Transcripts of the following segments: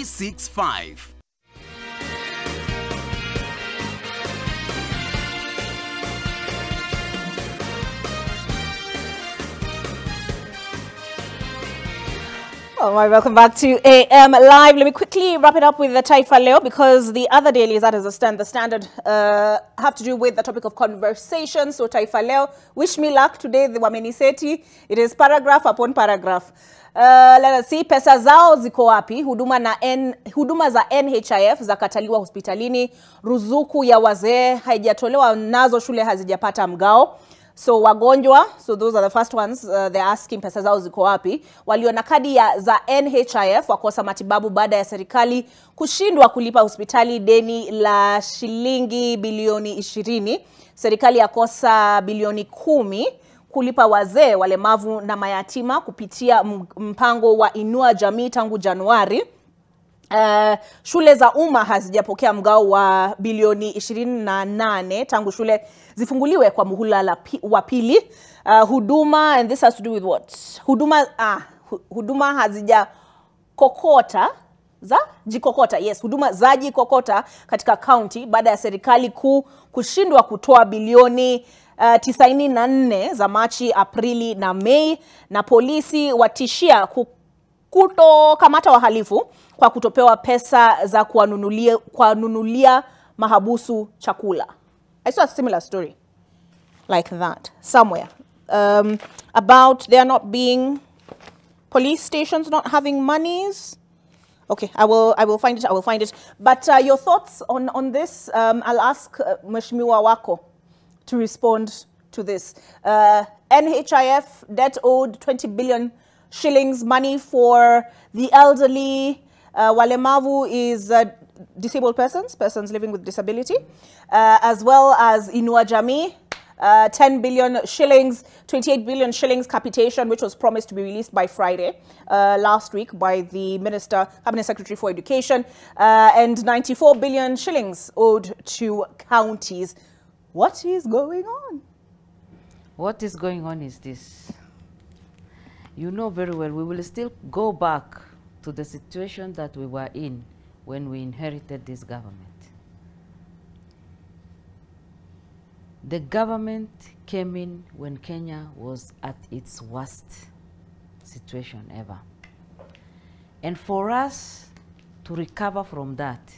365. All right, welcome back to AM Live. Let me quickly wrap it up with the Taifa Leo, because the other dailies, that is the Standard, have to do with the topic of conversation. So Taifa Leo, wish me luck today, the Wameniseti. It is paragraph upon paragraph. Let us see, pesa zao ziko wapi? Huduma za NHIF zakataliwa hospitalini. Ruzuku ya wazee haijatolewa, nazo shule hazijapata mgao. So wagonjwa, so those are the first ones, they're asking pesa zao ziko wapi. Walio na kadi za NHIF wakosa matibabu baada ya serikali kushindwa kulipa hospitali deni la shilingi bilioni 20. Serikali yakosa bilioni 10 kulipa wazee, walemavu na mayatima kupitia mpango wa Inua Jamii tangu Januari. Shule za umma hazijapokea mgao wa bilioni 28 tangu shule zifunguliwe kwa muhula wa pili. Huduma, and this has to do with what? Huduma hazijakokota yes, huduma za jikokota katika county baada ya serikali kushindwa kutoa bilioni 94 za Machi, Aprili na Mei, na polisi watishia kutokamata wahalifu kwa kutopewa pesa za kuwanunulia mahabusu chakula. I saw a similar story like that somewhere, about there not being police stations not having monies. Okay, I will find it. But your thoughts on this? I'll ask Mheshimiwa Wako to respond to this. NHIF debt owed 20 billion shillings, money for the elderly. Walemavu is disabled persons living with disability, as well as Inua Jamii, 10 billion shillings, 28 billion shillings capitation, which was promised to be released by Friday last week by the Cabinet Secretary for Education, and 94 billion shillings owed to counties. What is going on? What is going on is this. You know very well, we will still go back to the situation that we were in when we inherited this government. The government came in when Kenya was at its worst situation ever. And for us to recover from that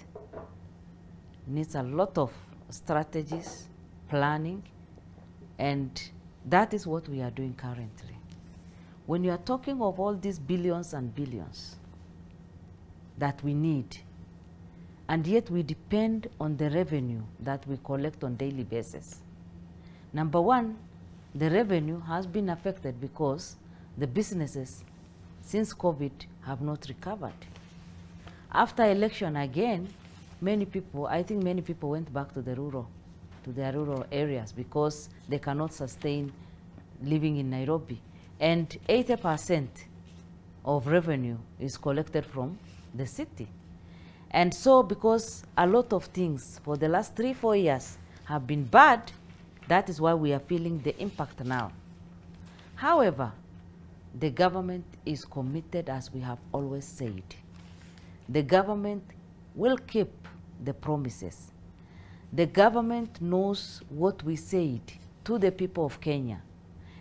needs a lot of strategies, planning, and that is what we are doing currently. When you are talking of all these billions and billions that we need, and yet we depend on the revenue that we collect on a daily basis. Number one, the revenue has been affected because the businesses since COVID have not recovered. After election again, I think many people went back to their rural areas because they cannot sustain living in Nairobi. And 80% of revenue is collected from the city. And so because a lot of things for the last 3-4 years have been bad, that is why we are feeling the impact now. However, the government is committed, as we have always said. The government will keep the promises. The government knows what we said to the people of Kenya.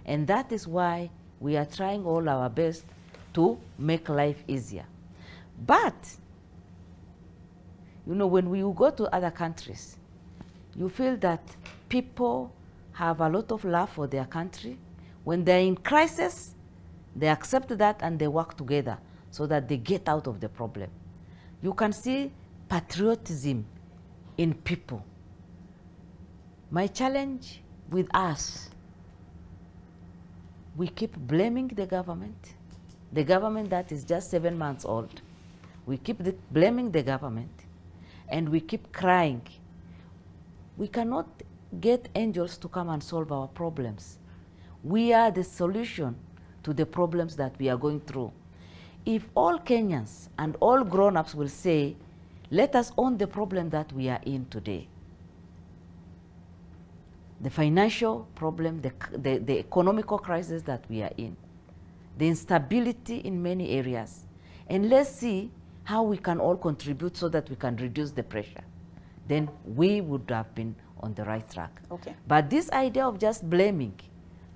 And that is why we are trying all our best to make life easier. But, you know, when we go to other countries, you feel that people have a lot of love for their country. When they're in crisis, they accept that and they work together so that they get out of the problem. You can see patriotism in people. My challenge with us, we keep blaming the government that is just 7 months old. We keep blaming the government, and we keep crying. We cannot get angels to come and solve our problems. We are the solution to the problems that we are going through. If all Kenyans and all grown-ups will say, let us own the problem that we are in today, the financial problem, the economical crisis that we are in, the instability in many areas, and let's see how we can all contribute so that we can reduce the pressure, then we would have been on the right track. Okay. But this idea of just blaming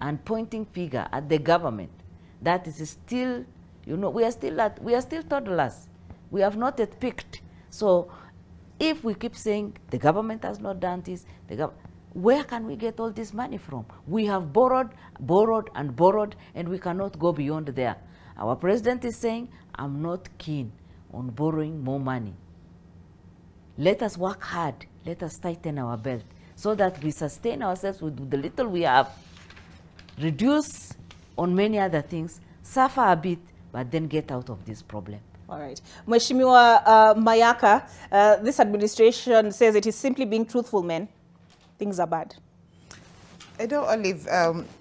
and pointing finger at the government, that is still, you know, we are still toddlers. We have not yet picked. So if we keep saying the government has not done this, where can we get all this money from? We have borrowed, and we cannot go beyond there. Our president is saying, I'm not keen on borrowing more money. Let us work hard. Let us tighten our belt so that we sustain ourselves with the little we have, reduce on many other things, suffer a bit, but then get out of this problem. All right. Mheshimiwa Mayaka, this administration says it is simply being truthful, men. Things are bad. I know, Olive,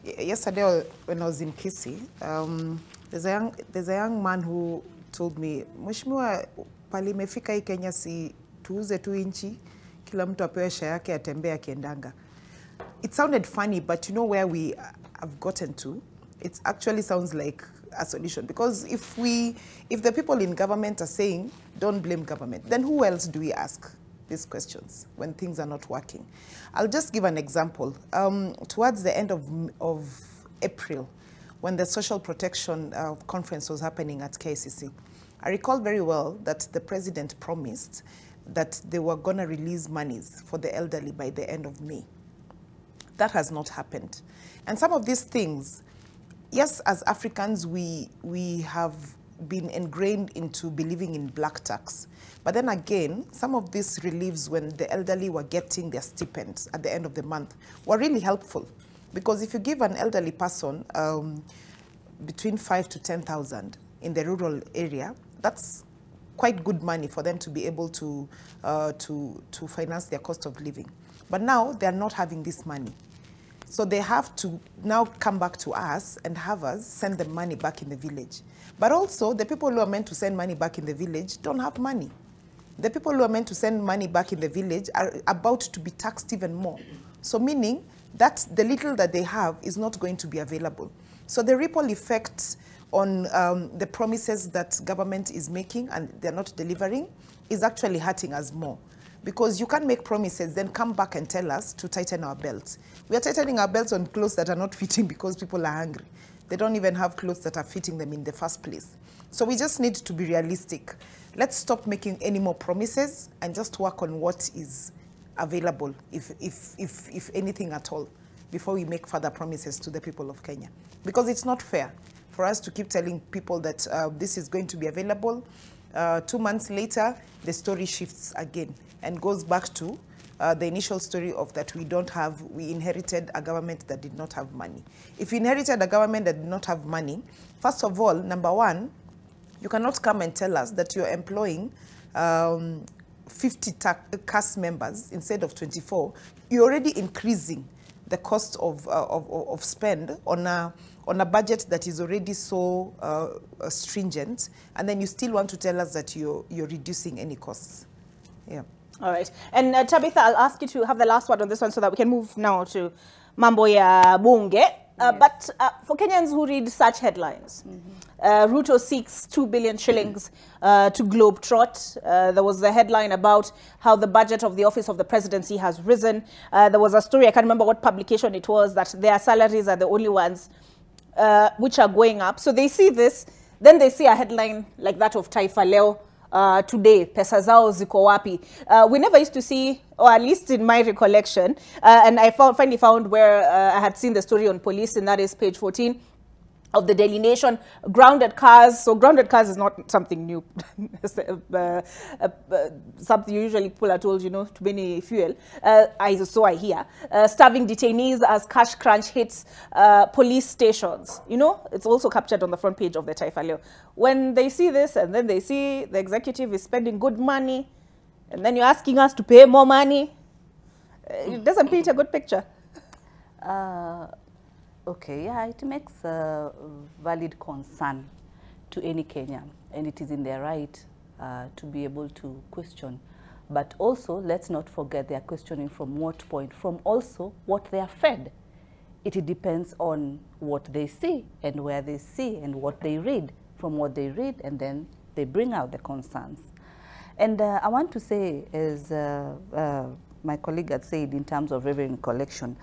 yesterday when I was in Kisii, there's a young man who told me, Mheshimiwa, pali mefika hii Kenya si tuuze tu inchi, kila mtu apewe share yake atembea kiendanga. It sounded funny, but you know where we have gotten to? It actually sounds like a solution, because if the people in government are saying, don't blame government, then who else do we ask these questions when things are not working? I'll just give an example. Towards the end of April, when the social protection conference was happening at KICC, I recall very well that the president promised that they were going to release monies for the elderly by the end of May. That has not happened. And some of these things, yes, as Africans, we have been ingrained into believing in black tax. But then again, some of these reliefs when the elderly were getting their stipends at the end of the month were really helpful. Because if you give an elderly person between 5,000 to 10,000 in the rural area, that's quite good money for them to be able to finance their cost of living. But now they're not having this money. So they have to now come back to us and have us send them money back in the village. But also, the people who are meant to send money back in the village don't have money. The people who are meant to send money back in the village are about to be taxed even more. So meaning that the little that they have is not going to be available. So the ripple effect on the promises that government is making and they're not delivering is actually hurting us more. Because you can't make promises, then come back and tell us to tighten our belts. We are tightening our belts on clothes that are not fitting because people are hungry. They don't even have clothes that are fitting them in the first place. So we just need to be realistic. Let's stop making any more promises and just work on what is available, if anything at all, before we make further promises to the people of Kenya. Because it's not fair for us to keep telling people that this is going to be available. 2 months later, the story shifts again and goes back to the initial story of that we inherited a government that did not have money. If you inherited a government that did not have money, first of all, number one, you cannot come and tell us that you're employing 50 cast members instead of 24. You're already increasing the cost of spend on a budget that is already so stringent, and then you still want to tell us that you're reducing any costs. Yeah. All right. And Tabitha, I'll ask you to have the last word on this one so that we can move now to Mambo ya Bunge. Yes. But for Kenyans who read such headlines, Ruto seeks 2 billion shillings to globetrot. There was a headline about how the budget of the Office of the Presidency has risen. There was a story, I can't remember what publication it was, that their salaries are the only ones which are going up. So they see this, then they see a headline like that of Taifa Leo. Today, pesa zao ziko wapi? We never used to see, or at least in my recollection, and I finally found where I had seen the story on police, and that is page 14 of the Daily Nation. Grounded cars. So grounded cars is not something new. Something usually people are told, you know, too many fuel. So I hear. Starving detainees as cash crunch hits police stations. You know, it's also captured on the front page of the Taifa Leo. When they see this and then they see the executive is spending good money and then you're asking us to pay more money, it doesn't paint a good picture. Okay, yeah, it makes a valid concern to any Kenyan, and it is in their right to be able to question. But also, let's not forget they are questioning from what point? From also what they are fed. It depends on what they see and where they see and what they read. From what they read, and then they bring out the concerns. And I want to say, as my colleague had said, in terms of revenue collection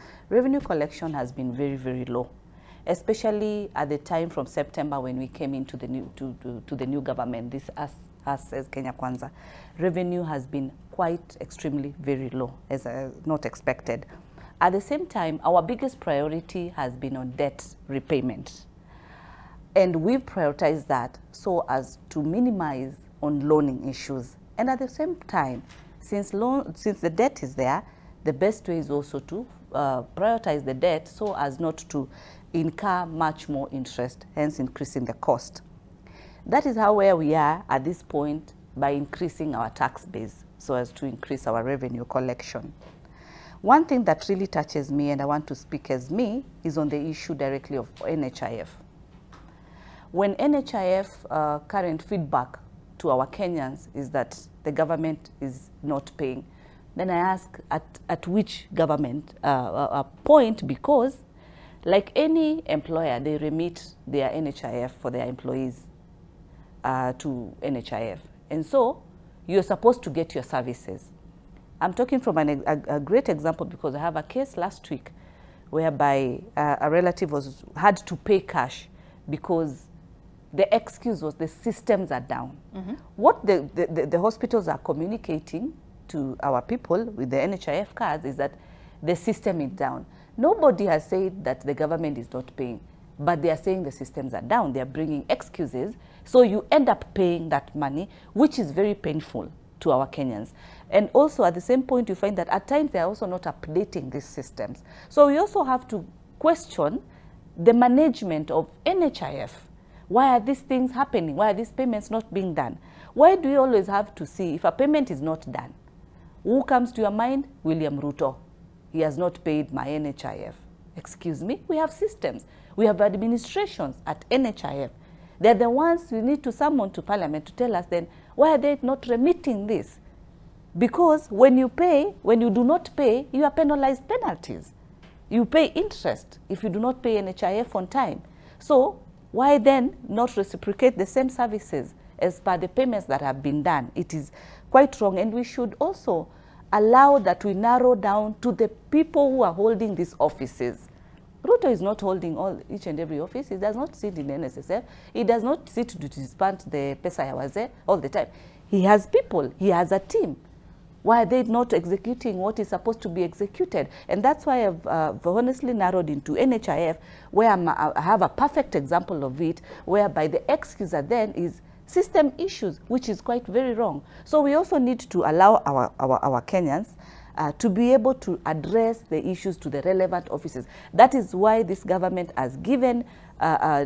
has been very, very low, especially at the time from September when we came into the new to the new government. This us as Kenya Kwanza, revenue has been quite extremely very low, as not expected. At the same time, our biggest priority has been on debt repayment, and we've prioritized that so as to minimize on loaning issues. And at the same time, since the debt is there, the best way is also to prioritize the debt so as not to incur much more interest, hence increasing the cost. That is how where we are at this point, by increasing our tax base so as to increase our revenue collection. One thing that really touches me, and I want to speak as me, is on the issue directly of NHIF. When NHIF current feedback to our Kenyans is that the government is not paying, then I ask at which government point, because like any employer, they remit their NHIF for their employees to NHIF. And so you're supposed to get your services. I'm talking from a great example because I have a case last week whereby a relative had to pay cash because the excuse was the systems are down. Mm-hmm. What the hospitals are communicating to our people with the NHIF cards is that the system is down. Nobody has said that the government is not paying, but they are saying the systems are down. They are bringing excuses. So you end up paying that money, which is very painful to our Kenyans. And also at the same point, you find that at times they are also not updating these systems. So we also have to question the management of NHIF. Why are these things happening? Why are these payments not being done? Why do you always have to see if a payment is not done? Who comes to your mind? William Ruto. He has not paid my NHIF. Excuse me, we have systems. We have administrations at NHIF. They're the ones we need to summon to Parliament to tell us then, why are they not remitting this? Because when you do not pay, you are penalized penalties. You pay interest if you do not pay NHIF on time. So why then not reciprocate the same services as per the payments that have been done? It is quite wrong, and we should also allow that we narrow down to the people who are holding these offices. Ruto is not holding each and every office. He does not sit in NSSF. He does not sit to disband the pesa ya wazee all the time. He has people. He has a team. Why are they not executing what is supposed to be executed? And that's why I've honestly narrowed into NHIF, where I have a perfect example of it, whereby the excuse then is system issues, which is quite very wrong. So we also need to allow our Kenyans to be able to address the issues to the relevant offices. That is why this government has given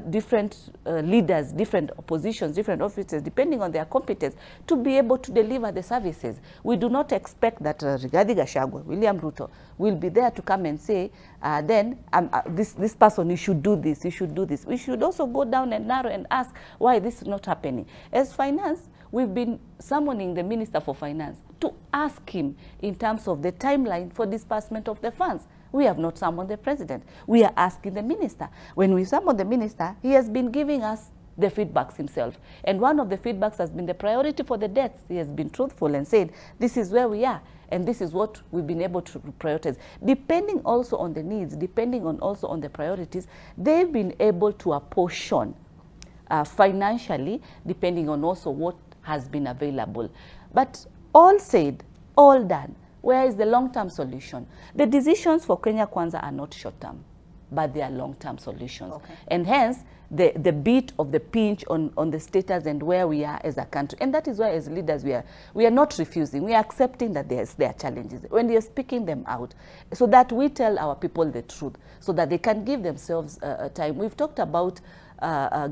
different leaders, different oppositions, different officers, depending on their competence, to be able to deliver the services. We do not expect that Rigathi Gachagua, William Ruto, will be there to come and say, this person, you should do this, you should do this. We should also go down and narrow and ask why this is not happening. As finance, we've been summoning the Minister for Finance to ask him in terms of the timeline for disbursement of the funds. We have not summoned the president. We are asking the minister. When we summon the minister, he has been giving us the feedbacks himself. And one of the feedbacks has been the priority for the debts. He has been truthful and said, this is where we are, and this is what we've been able to prioritize. Depending also on the needs, depending on also on the priorities, they've been able to apportion financially, depending on also what has been available. But all said, all done, where is the long-term solution? The decisions for Kenya Kwanza are not short-term, but they are long-term solutions. Okay. And hence, the bit of the pinch on the status and where we are as a country. And that is why as leaders we are not refusing. We are accepting that there are challenges. When we are speaking them out, so that we tell our people the truth, so that they can give themselves time. We've talked about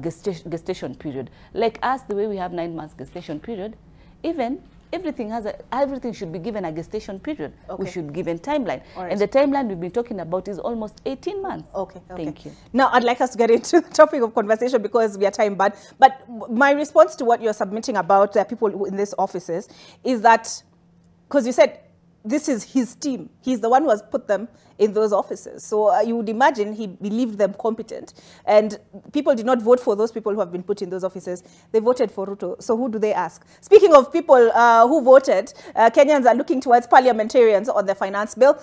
gestation period. Like us, the way we have 9 months gestation period, everything should be given a gestation period. Okay. We should give a timeline. Right. And the timeline we've been talking about is almost 18 months. Okay. Thank you. Now, I'd like us to get into the topic of conversation because we are time bad. But my response to what you're submitting about people in these offices is that, because you said this is his team. He's the one who has put them in those offices. So you would imagine he believed them competent. And people did not vote for those people who have been put in those offices. They voted for Ruto. So who do they ask? Speaking of people who voted, Kenyans are looking towards parliamentarians on the finance bill.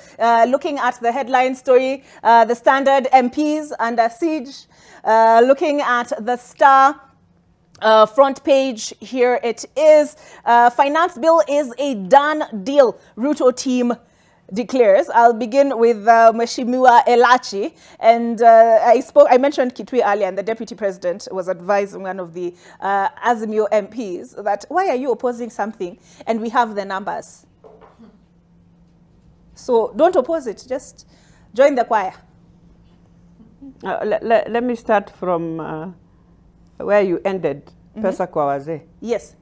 Looking at the headline story, the Standard MPs under siege. Looking at the Star front page, here it is. Finance bill is a done deal, Ruto team declares. I'll begin with Mheshimiwa Elachi. And I mentioned Kitui earlier, and the deputy president was advising one of the Azimio MPs that, why are you opposing something and we have the numbers? So don't oppose it, just join the choir. Let me start from where you ended, Pesa kwa wazee. Yes.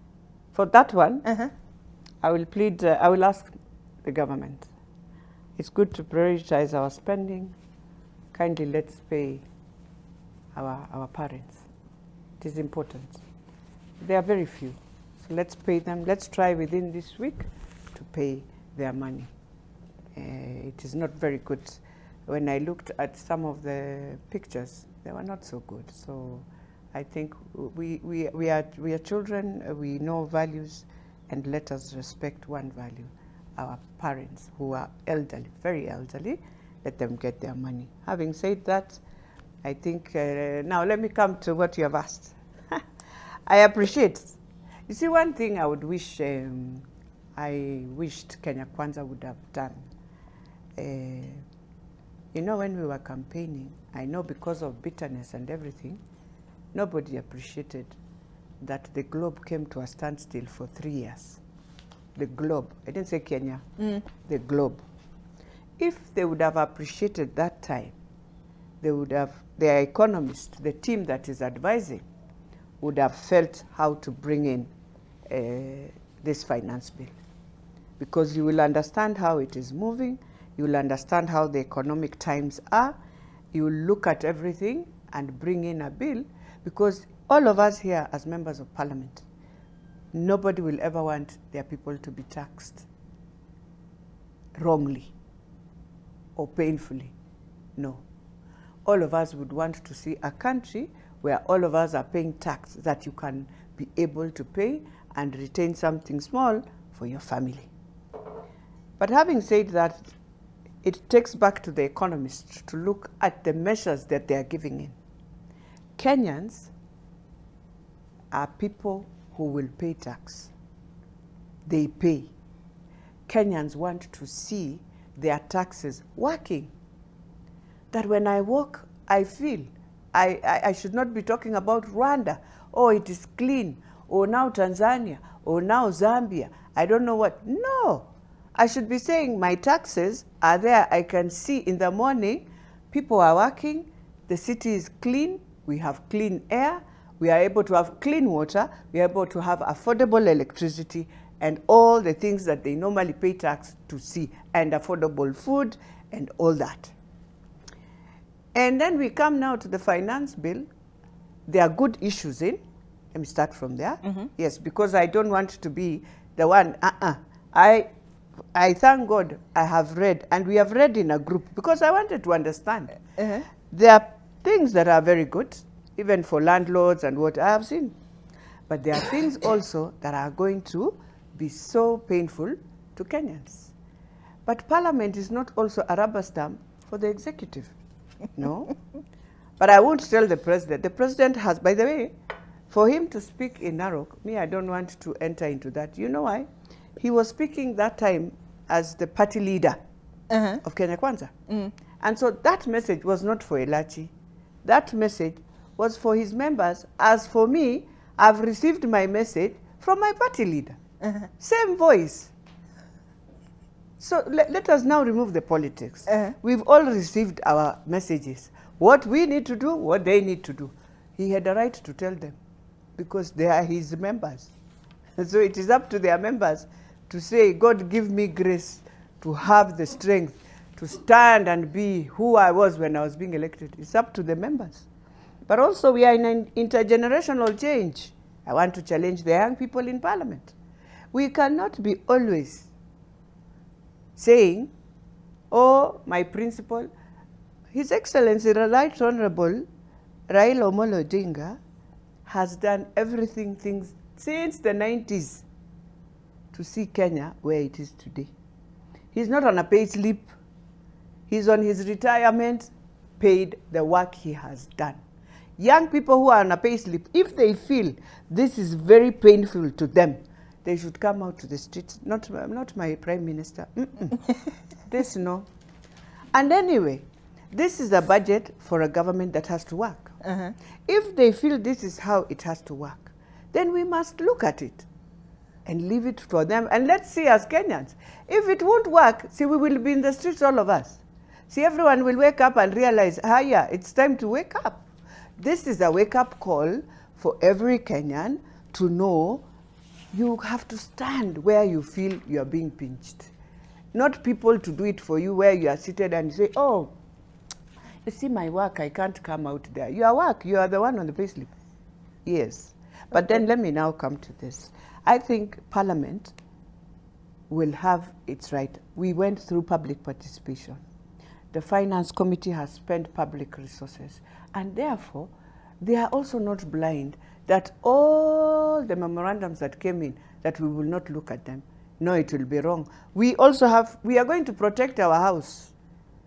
For that one, I will ask the government. It's good to prioritize our spending. Kindly let's pay our parents. It is important. There are very few. So let's pay them. Let's try within this week to pay their money. It is not very good. When I looked at some of the pictures, they were not so good. So I think we are children, we know values, and let us respect one value. Our parents who are elderly, very elderly, let them get their money. Having said that, I think, now let me come to what you have asked. I appreciate. You see, one thing I would wish, I wished Kenya Kwanza would have done. You know, when we were campaigning, I know because of bitterness and everything, nobody appreciated that the globe came to a standstill for 3 years. The globe, I didn't say Kenya, the globe. If they would have appreciated that time, they would have, their economist, the team that is advising, would have felt how to bring in this finance bill. Because you will understand how it is moving, you will understand how the economic times are, you will look at everything and bring in a bill, because all of us here as members of parliament, nobody will ever want their people to be taxed wrongly or painfully. No. All of us would want to see a country where all of us are paying tax that you can be able to pay and retain something small for your family. But having said that, it takes back to the economists to look at the measures that they are giving in. Kenyans are people who will pay tax. They pay. Kenyans want to see their taxes working. That when I walk, I feel I should not be talking about Rwanda, oh, it is clean, or now Tanzania, or now Zambia, I don't know what. No. I should be saying my taxes are there. I can see in the morning, people are working, the city is clean, we have clean air, we are able to have clean water, we are able to have affordable electricity, and all the things that they normally pay tax to see, and affordable food, and all that. And then we come now to the finance bill. There are good issues in. Let me start from there. Yes, because I don't want to be the one, I thank God I have read, and we have read in a group, because I wanted to understand. There are things that are very good, even for landlords and what I have seen. But there are things also that are going to be so painful to Kenyans. But Parliament is not also a rubber stamp for the executive. No. But I won't tell the president. The president has, by the way, for him to speak in Narok, me, I don't want to enter into that. You know why? He was speaking that time as the party leader of Kenya Kwanza. And so that message was not for Elachi. That message was for his members. As for me, I've received my message from my party leader. Same voice. So let us now remove the politics. We've all received our messages. What we need to do, what they need to do. He had a right to tell them, because they are his members. So it is up to their members to say, God, give me grace to have the strength to stand and be who I was when I was being elected. It's up to the members. But also we are in an intergenerational change. I want to challenge the young people in Parliament. We cannot be always saying, oh, my principal, His Excellency, the Right Honorable Raila Amolo Odinga has done everything since the 90s to see Kenya where it is today. He's not on a pay slip. He's on his retirement, paid the work he has done. Young people who are on a pay slip, if they feel this is very painful to them, they should come out to the streets. Not my Prime Minister. This, no. And anyway, this is a budget for a government that has to work. If they feel this is how it has to work, then we must look at it and leave it for them. And let's see as Kenyans. If it won't work, see, we will be in the streets, all of us. See, everyone will wake up and realize, yeah, it's time to wake up. This is a wake-up call for every Kenyan to know you have to stand where you feel you are being pinched. Not people to do it for you where you are seated and you say, oh, you see my work, I can't come out there. Your work, you are the one on the payslip. Yes. But then let me now come to this. I think Parliament will have its right. We went through public participation. The Finance Committee has spent public resources. And therefore, they are also not blind that all the memorandums that came in, that we will not look at them. No, it will be wrong. We also have, we are going to protect our house.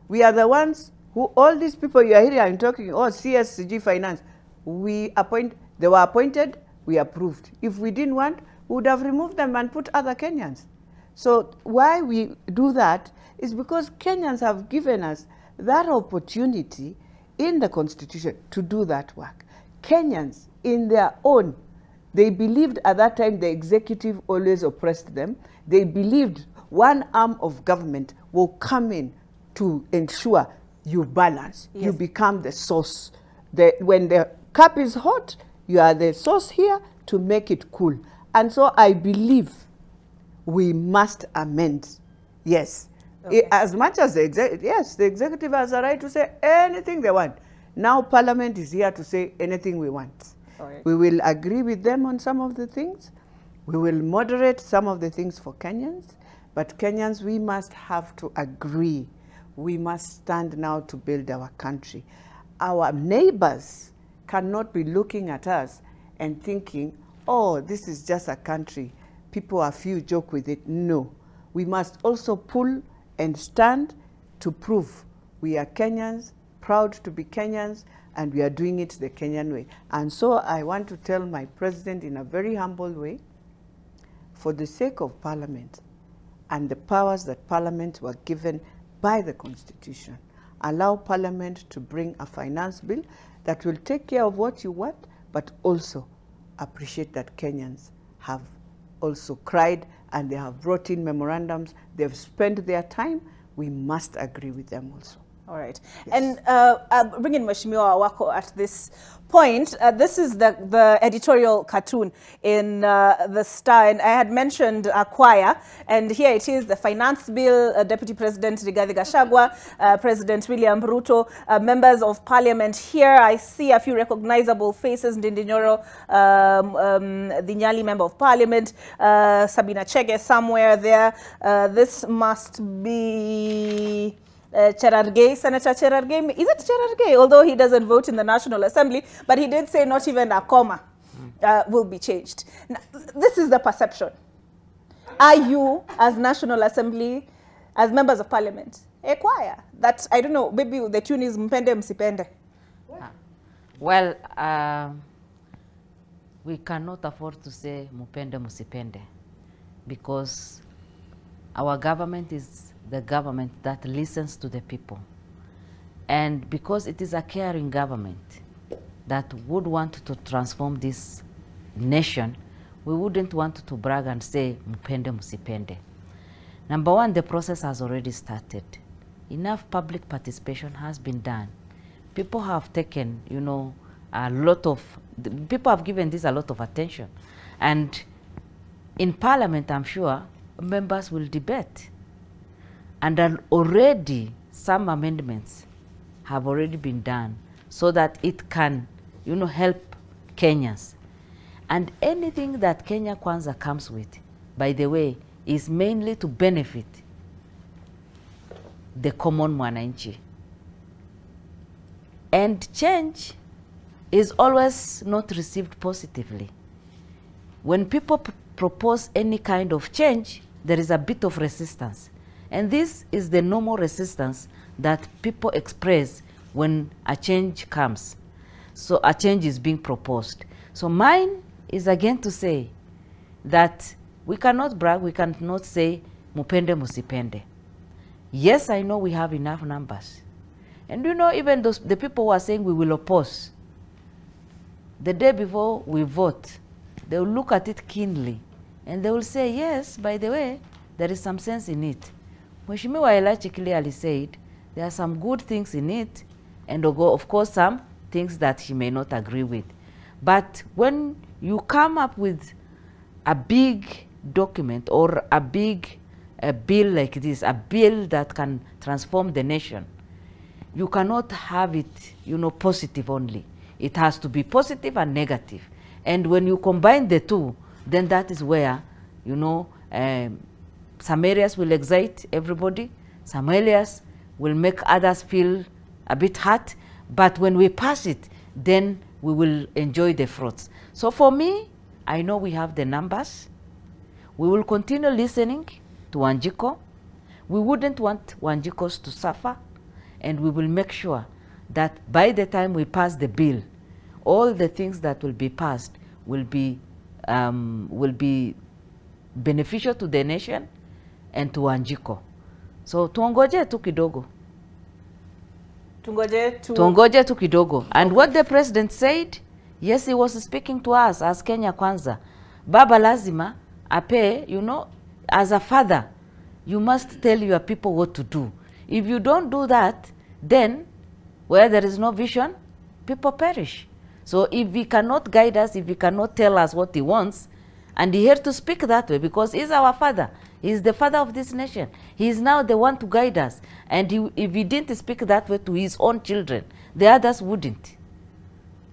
We are the ones who, all these people you are hearing and talking, oh, CSG Finance, they were appointed, we approved. If we didn't want, we would have removed them and put other Kenyans. So why we do that is because Kenyans have given us that opportunity in the Constitution to do that work. Kenyans, in their own, they believed at that time the executive always oppressed them. They believed one arm of government will come in to ensure you balance. Yes. You become the source. When the cup is hot, you are the source here to make it cool. And so I believe we must amend. Yes. Okay. As much as the executive has a right to say anything they want. Now Parliament is here to say anything we want. Right. We will agree with them on some of the things. We will moderate some of the things for Kenyans. But Kenyans, we must have to agree. We must stand now to build our country. Our neighbors cannot be looking at us and thinking, oh, this is just a country. People a few joke with it. No. We must also pull and stand to prove we are Kenyans, proud to be Kenyans, and we are doing it the Kenyan way. And so I want to tell my president in a very humble way, for the sake of Parliament and the powers that Parliament were given by the Constitution, allow Parliament to bring a finance bill that will take care of what you want, but also appreciate that Kenyans have also cried and they have brought in memorandums. They've spent their time. We must agree with them also. All right. Yes. And bring in Mheshimiwa Wako at this point. This is the editorial cartoon in the Star. And I had mentioned Choir. And here it is, the finance bill, Deputy President Rigathi Gachagua, President William Ruto, members of Parliament here. I see a few recognizable faces. Ndindi Nyoro, the Nyali Member of Parliament, Sabina Chege somewhere there. This must be Cherargei, Senator Cherargei. Is it Cherargei? Although he doesn't vote in the National Assembly, but he did say not even a comma will be changed. Now, this is the perception. Are you, as National Assembly, as members of Parliament, a choir? That, I don't know, maybe the tune is Mpende Msipende. Well, we cannot afford to say Mpende Msipende because our government is the government that listens to the people. And because it is a caring government that would want to transform this nation, we wouldn't want to brag and say, Mpende Msipende. Number one, the process has already started. Enough public participation has been done. People have taken, you know, people have given this a lot of attention. And in Parliament, I'm sure, members will debate. And already some amendments have already been done so that it can, you know, help Kenyans. And anything that Kenya Kwanza comes with, by the way, is mainly to benefit the common mwananchi. And change is always not received positively. When people propose any kind of change, there is a bit of resistance. And this is the normal resistance that people express when a change comes. So a change is being proposed. So mine is again to say that we cannot brag, we cannot say mupende musipende. Yes, I know we have enough numbers. And you know, even those, the people who are saying we will oppose, the day before we vote, they will look at it keenly and they will say, yes, by the way, there is some sense in it. Mheshimiwa Elachi clearly said there are some good things in it and of course some things that he may not agree with. But when you come up with a big document or a big bill like this, a bill that can transform the nation, you cannot have it, you know, positive only. It has to be positive and negative. And when you combine the two, then that is where, you know, some areas will excite everybody, some areas will make others feel a bit hurt, but when we pass it, then we will enjoy the fruits. So for me, I know we have the numbers. We will continue listening to Wanjiku. We wouldn't want Wanjikos to suffer, and we will make sure that by the time we pass the bill, all the things that will be passed will be beneficial to the nation and to Wanjiku. So tuongoje tu kidogo. Tuongoje tu kidogo. And what the president said, yes, he was speaking to us as Kenya Kwanza. Baba lazima ape, you know, as a father, you must tell your people what to do. If you don't do that, then where there is no vision, people perish. So if he cannot guide us, if he cannot tell us what he wants, and he had to speak that way because he's our father. He's the father of this nation. He is now the one to guide us. And if he didn't speak that way to his own children, the others wouldn't.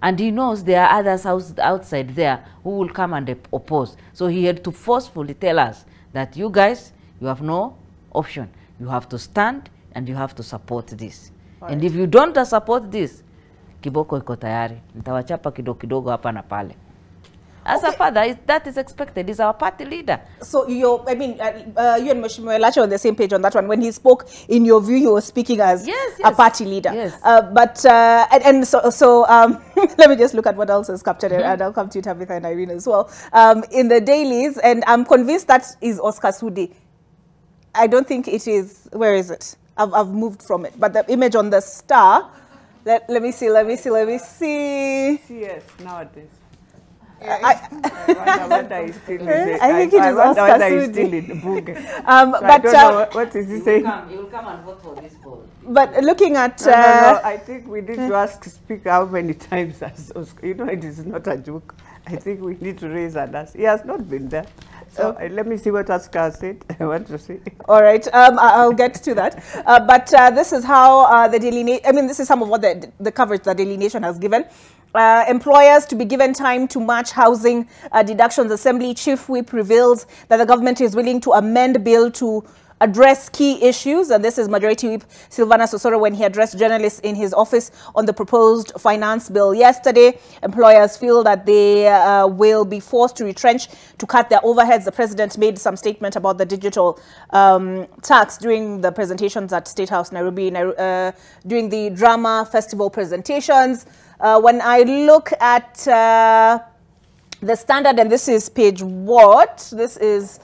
And he knows there are others outside there who will come and oppose. So he had to forcefully tell us that you guys, you have no option. You have to stand and you have to support this. Right. And if you don't support this, kiboko iko tayari. Nitawachapa kidogo hapa na pale. As a father, that is expected. He's our party leader. So you and Mheshimiwa Elachi are on the same page on that one. When he spoke, in your view, he was speaking as a party leader. Yes. So let me just look at what else is captured, and I'll come to you, Tabitha and Irene as well. In the dailies, and I'm convinced that is Oscar Sudi. I don't think it is. Where is it? I've moved from it. But the image on the Star. Let me see. Yes, nowadays. I wonder he's still in the, I think it is Oscar Sudi. Still in the book. But I don't know what is he saying? You will come and vote for this poll. But looking at... No, I think we need to ask Speaker how many times as Oscar. You know, it is not a joke. I think we need to raise and ask. He has not been there. So let me see what Oscar said. I want to see. All right, I'll get to that. But this is how the Daily Nation, I mean, this is some of what the coverage the Daily Nation has given. Employers to be given time to match housing deductions. Assembly Chief Whip reveals that the government is willing to amend bill to address key issues, and this is Majority Whip Silvana Sosoro when he addressed journalists in his office on the proposed finance bill yesterday. Employers feel that they will be forced to retrench to cut their overheads. The president made some statement about the digital tax during the presentations at State House Nairobi, during the drama festival presentations. When I look at the Standard, and this is page what? This is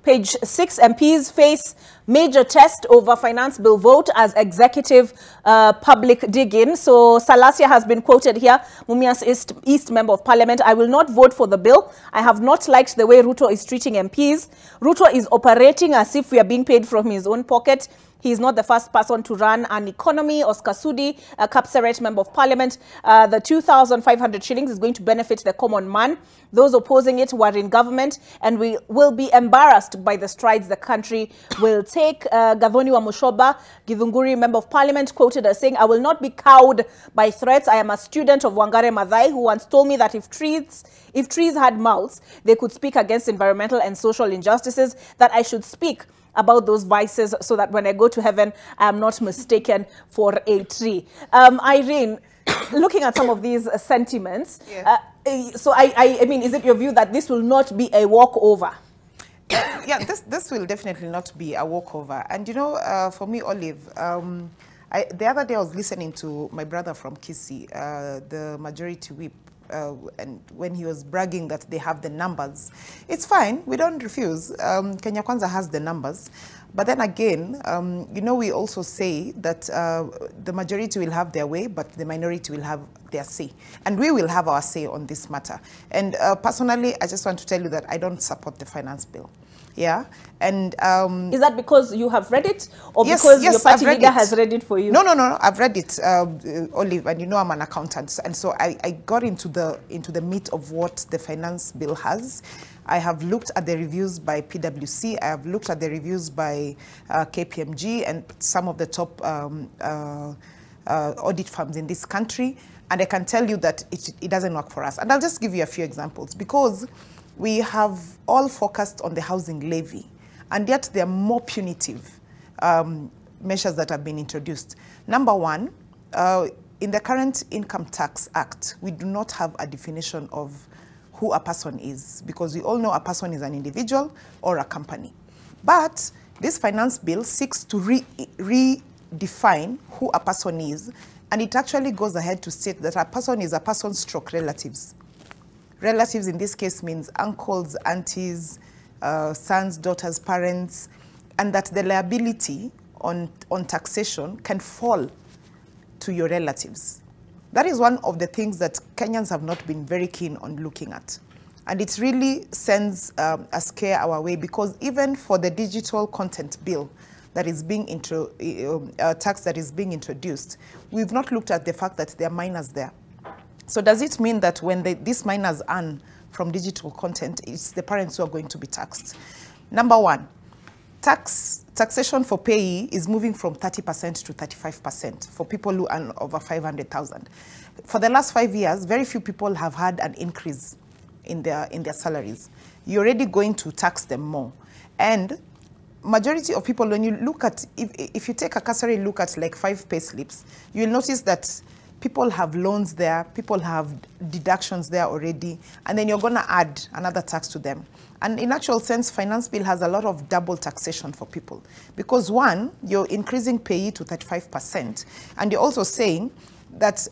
page 6, MPs face major test over finance bill vote as executive public dig-in. So Salasia has been quoted here, Mumias East Member of Parliament, I will not vote for the bill. I have not liked the way Ruto is treating MPs. Ruto is operating as if we are being paid from his own pocket. He is not the first person to run an economy. Oscar Sudi, a Kapseret Member of Parliament, the 2,500 shillings is going to benefit the common man. Those opposing it were in government, and we will be embarrassed by the strides the country will take. Gathoni wa Mushoba, Githunguri Member of Parliament, quoted as saying, I will not be cowed by threats. I am a student of Wangare Maathai, who once told me that if trees had mouths, they could speak against environmental and social injustices, that I should speak about those vices so that when I go to heaven, I am not mistaken for a tree. Irene, looking at some of these sentiments, Yeah. so I mean, is it your view that this will not be a walkover? Yeah, this will definitely not be a walkover. And you know, for me, Olive, the other day I was listening to my brother from Kisii, the majority whip, and when he was bragging that they have the numbers. It's fine, we don't refuse. Kenya Kwanza has the numbers. But then again, you know, we also say that the majority will have their way, but the minority will have their say. And we will have our say on this matter. And personally, I just want to tell you that I don't support the finance bill. Yeah, and is that because you have read it, or yes, because yes, your party I've read leader it. has read it for you? No, I've read it, Olive, and you know I'm an accountant, and so I got into the meat of what the finance bill has. I have looked at the reviews by PwC. I have looked at the reviews by KPMG and some of the top audit firms in this country, and I can tell you that it doesn't work for us. And I'll just give you a few examples, because we have all focused on the housing levy, and yet there are more punitive measures that have been introduced. Number one, in the current Income Tax Act, we do not have a definition of who a person is, because we all know a person is an individual or a company. But this finance bill seeks to redefine who a person is, and it actually goes ahead to state that a person is a person stroke relatives. Relatives in this case means uncles, aunties, sons, daughters, parents, and that the liability on taxation can fall to your relatives. That is one of the things that Kenyans have not been very keen on looking at. And it really sends a scare our way, because even for the digital content bill that is being tax that is being introduced, we've not looked at the fact that there are minors there. So does it mean that when these minors earn from digital content, it's the parents who are going to be taxed? Number one, taxation for payee is moving from 30% to 35% for people who earn over 500,000. For the last 5 years, very few people have had an increase in their salaries. You're already going to tax them more. And majority of people, when you look at, if you take a cursory look at like 5 pay slips, you'll notice that people have loans there, people have deductions there already, and then you're going to add another tax to them. And in actual sense, finance bill has a lot of double taxation for people. Because one, you're increasing payee to 35%, and you're also saying that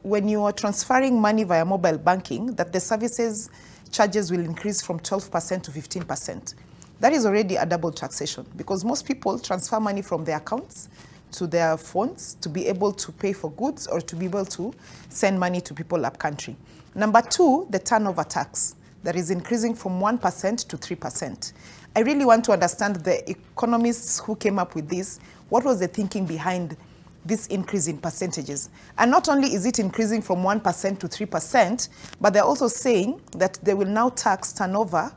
when you are transferring money via mobile banking, that the services charges will increase from 12% to 15%. That is already a double taxation, because most people transfer money from their accounts to their phones to be able to pay for goods or to be able to send money to people up country. Number two, the turnover tax that is increasing from 1% to 3%. I really want to understand the economists who came up with this. What was the thinking behind this increase in percentages? And not only is it increasing from 1% to 3%, but they're also saying that they will now tax turnover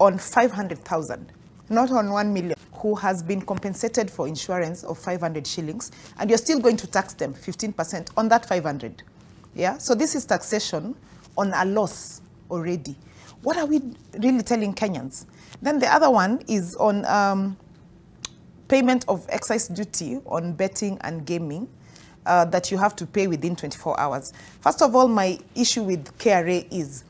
on 500,000, not on 1 million, who has been compensated for insurance of 500 shillings, and you're still going to tax them 15% on that 500. Yeah, so this is taxation on a loss already. What are we really telling Kenyans? Then the other one is on payment of excise duty on betting and gaming that you have to pay within 24 hours. First of all, my issue with KRA is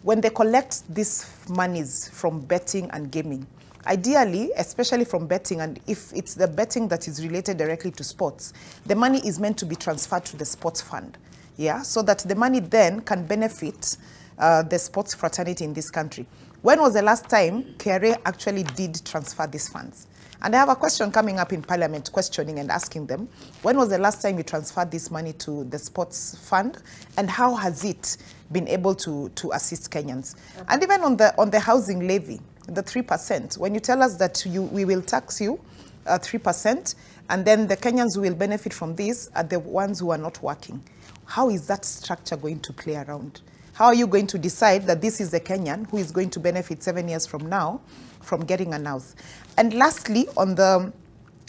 when they collect these monies from betting and gaming, ideally, especially from betting, and if it's the betting that is related directly to sports, the money is meant to be transferred to the sports fund, yeah, so that the money then can benefit the sports fraternity in this country. When was the last time KRA actually did transfer these funds? And I have a question coming up in Parliament, questioning and asking them, when was the last time you transferred this money to the sports fund, and how has it been able to assist Kenyans? Okay. And even on the housing levy, the 3%, when you tell us that we will tax you 3%, and then the Kenyans who will benefit from this are the ones who are not working, how is that structure going to play around? How are you going to decide that this is the Kenyan who is going to benefit 7 years from now from getting an house? And lastly, on the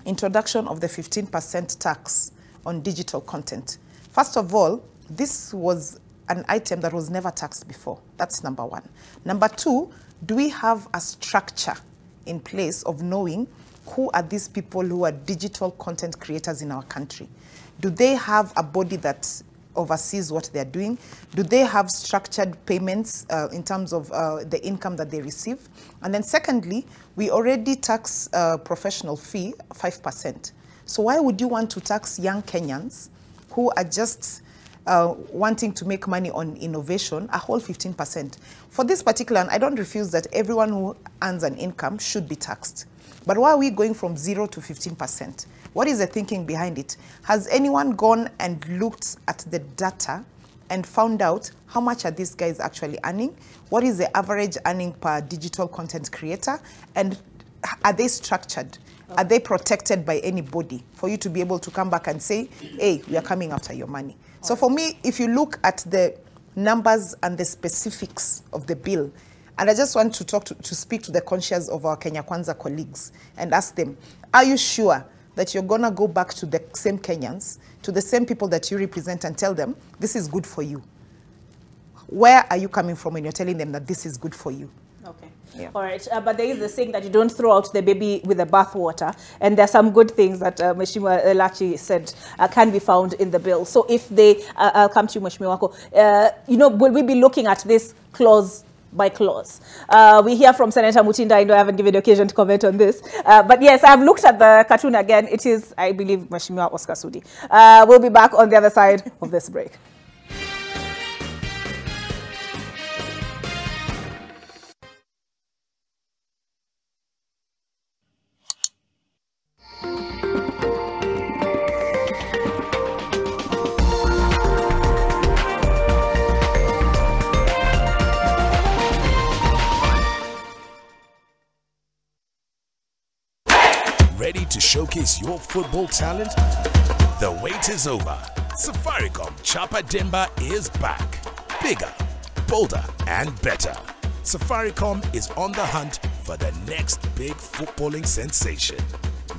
introduction of the 15% tax on digital content. First of all, this was an item that was never taxed before. That's number one. Number two, do we have a structure in place of knowing who are these people who are digital content creators in our country. Do they have a body that oversees what they're doing? Do they have structured payments in terms of the income that they receive? And then secondly, we already tax professional fee 5%. So why would you want to tax young Kenyans who are just wanting to make money on innovation a whole 15%? For this particular, and I don't refuse that everyone who earns an income should be taxed. But why are we going from 0 to 15%? What is the thinking behind it? Has anyone gone and looked at the data and found out how much are these guys actually earning? What is the average earning per digital content creator? And are they structured? Are they protected by anybody for you to be able to come back and say, hey, we are coming after your money? So for me, if you look at the numbers and the specifics of the bill, and I just want to speak to the conscience of our Kenya Kwanza colleagues and ask them, are you sure that you're going to go back to the same Kenyans, to the same people that you represent and tell them, this is good for you? Where are you coming from when you're telling them that this is good for you? Okay. Yeah. All right. But there is the saying that you don't throw out the baby with the bathwater. And there's some good things that Mheshimiwa Elachi said can be found in the bill. So if they, I'll come to you, Mheshimiwa Wako, you know, will we be looking at this clause by clause? We hear from Senator Mutinda. I know I haven't given the occasion to comment on this. But yes, I've looked at the cartoon again. It is, I believe, Mheshimiwa Oscar Sudi. We'll be back on the other side of this break. Ready to showcase your football talent? The wait is over. Safaricom Chapa Dimba is back. Bigger, bolder, and better. Safaricom is on the hunt for the next big footballing sensation.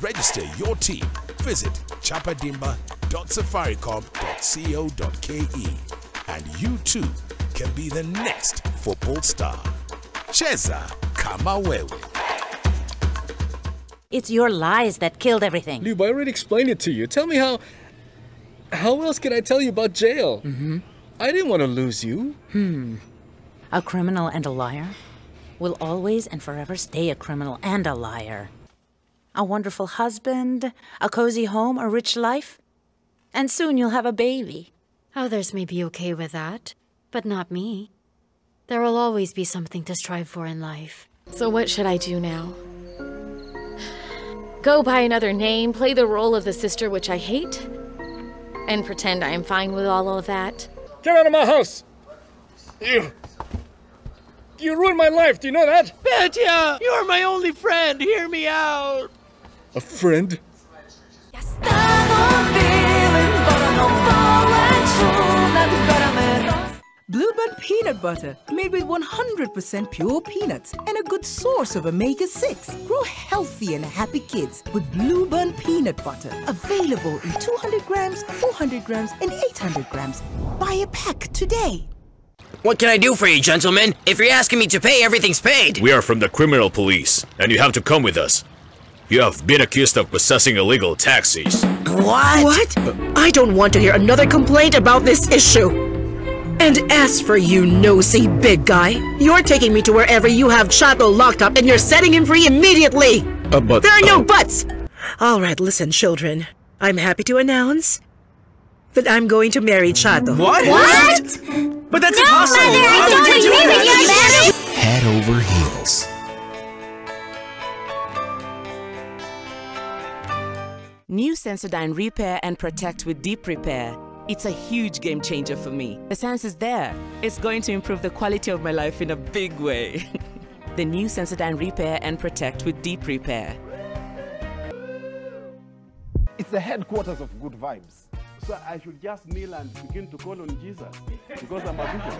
Register your team. Visit chapadimba.safaricom.co.ke and you too can be the next football star. Cheza kama wewe. It's your lies that killed everything. Lube, I already explained it to you. Tell me how else can I tell you about jail? I didn't want to lose you. A criminal and a liar will always and forever stay a criminal and a liar. A wonderful husband, a cozy home, a rich life, and soon you'll have a baby. Others may be okay with that, but not me. There will always be something to strive for in life. So what should I do now? Go by another name, play the role of the sister which I hate, and pretend I am fine with all of that? Get out of my house! You ruined my life, do you know that? Petya, you're my only friend, hear me out! A friend? Bluebird peanut butter, made with 100% pure peanuts and a good source of omega-6. Grow healthy and happy kids with Bluebird peanut butter. Available in 200 grams, 400 grams, and 800 grams. Buy a pack today. What can I do for you, gentlemen? If you're asking me to pay, everything's paid. We are from the criminal police, and you have to come with us. You have been accused of possessing illegal taxis. What? I don't want to hear another complaint about this issue. And as for you, nosy big guy, you're taking me to wherever you have Chato locked up and you're setting him free immediately! But there are no buts! Alright, listen, children. I'm happy to announce that I'm going to marry Chato. What? But that's No, impossible! Mother, I don't agree with you, Mother! Head over heels. New Sensodyne Repair and Protect with Deep Repair. It's a huge game changer for me. The sense is there. It's going to improve the quality of my life in a big way. The new Sensodyne Repair and Protect with Deep Repair. It's the headquarters of good vibes. So I should just kneel and begin to call on Jesus because I'm a bishop.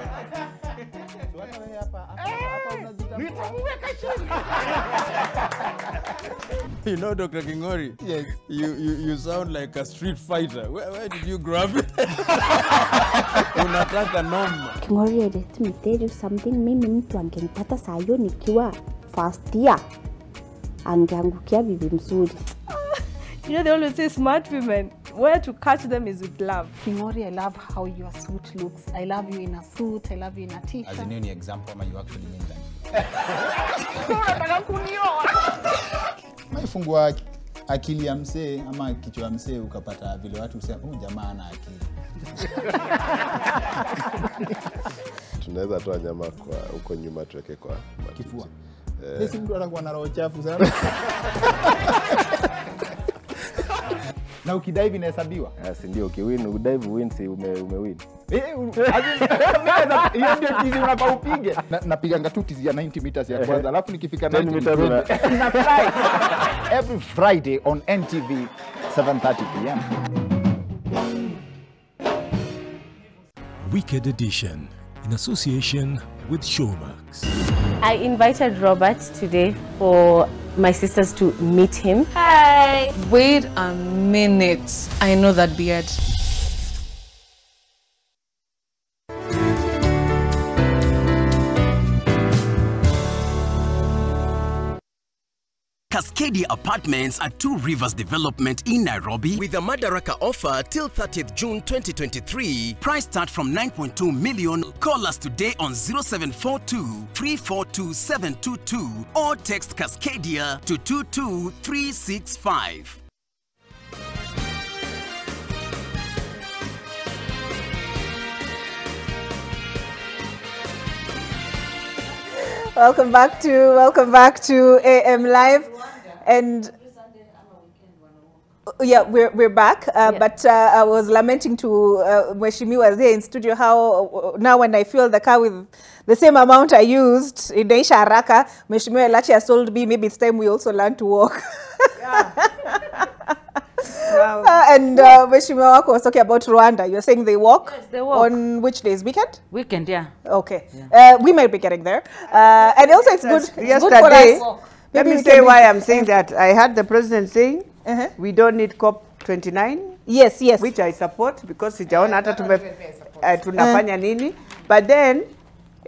You know, Dr. Kingori, yes, you sound like a street fighter. Where did you grab it? Unataka noma. Kingori, let me tell you something. Mimi mtu angenipata saa hiyo nikiwa first year. angeangukia bibi mzuri. You know, they always say smart women, where to catch them is with love. Kingori, I love how your suit looks. I love you in a suit. I love you in a t-shirt. As in any example, ama you actually mean that? Maifungua akili ya msee ama kichwa ya msee ukapata vile watu husema huyu jamaa ana akili. Tunaweza toa nyama kwa huko nyuma tuweke kwa kifua. Sisi mtu anakuwa na roho chafu sana. Na ukidive inahesabiwa? Si ndio, ukiwin, udive win, si umewin. Hiyo ndio tizi unafaa upige. Napiganga tu tizi ya 90 meters ya kwanza, alafu nikifika 90 meters na fly. Every Friday on NTV 7:30 p.m. Wicked Edition in association with Showmax. I invited Robert today for my sisters to meet him. Hi. Wait a minute. I know that beard. Cascadia Apartments at Two Rivers Development in Nairobi with a Madaraka offer till 30th June 2023. Price start from 9.2 million. Call us today on 0742 342 722 or text Cascadia to 22365. Welcome back to AM Live, and yeah, we're back. But I was lamenting to Mweshimi was there in studio how now when I fuel the car with the same amount I used in Deisha Haraka, Mweshimi Elachi has told me maybe it's time we also learn to walk. Wow. And Mweshimi Wako was talking about Rwanda. You're saying they walk? Yes, they walk. On which days? Weekend? Weekend, yeah. Okay. Yeah. We might be getting there. And also it's good, Yesterday, for us. Let me say why I'm saying that. I heard the president saying we don't need COP29. Yes. Which I support because sijaona hata tunafanya nini. But then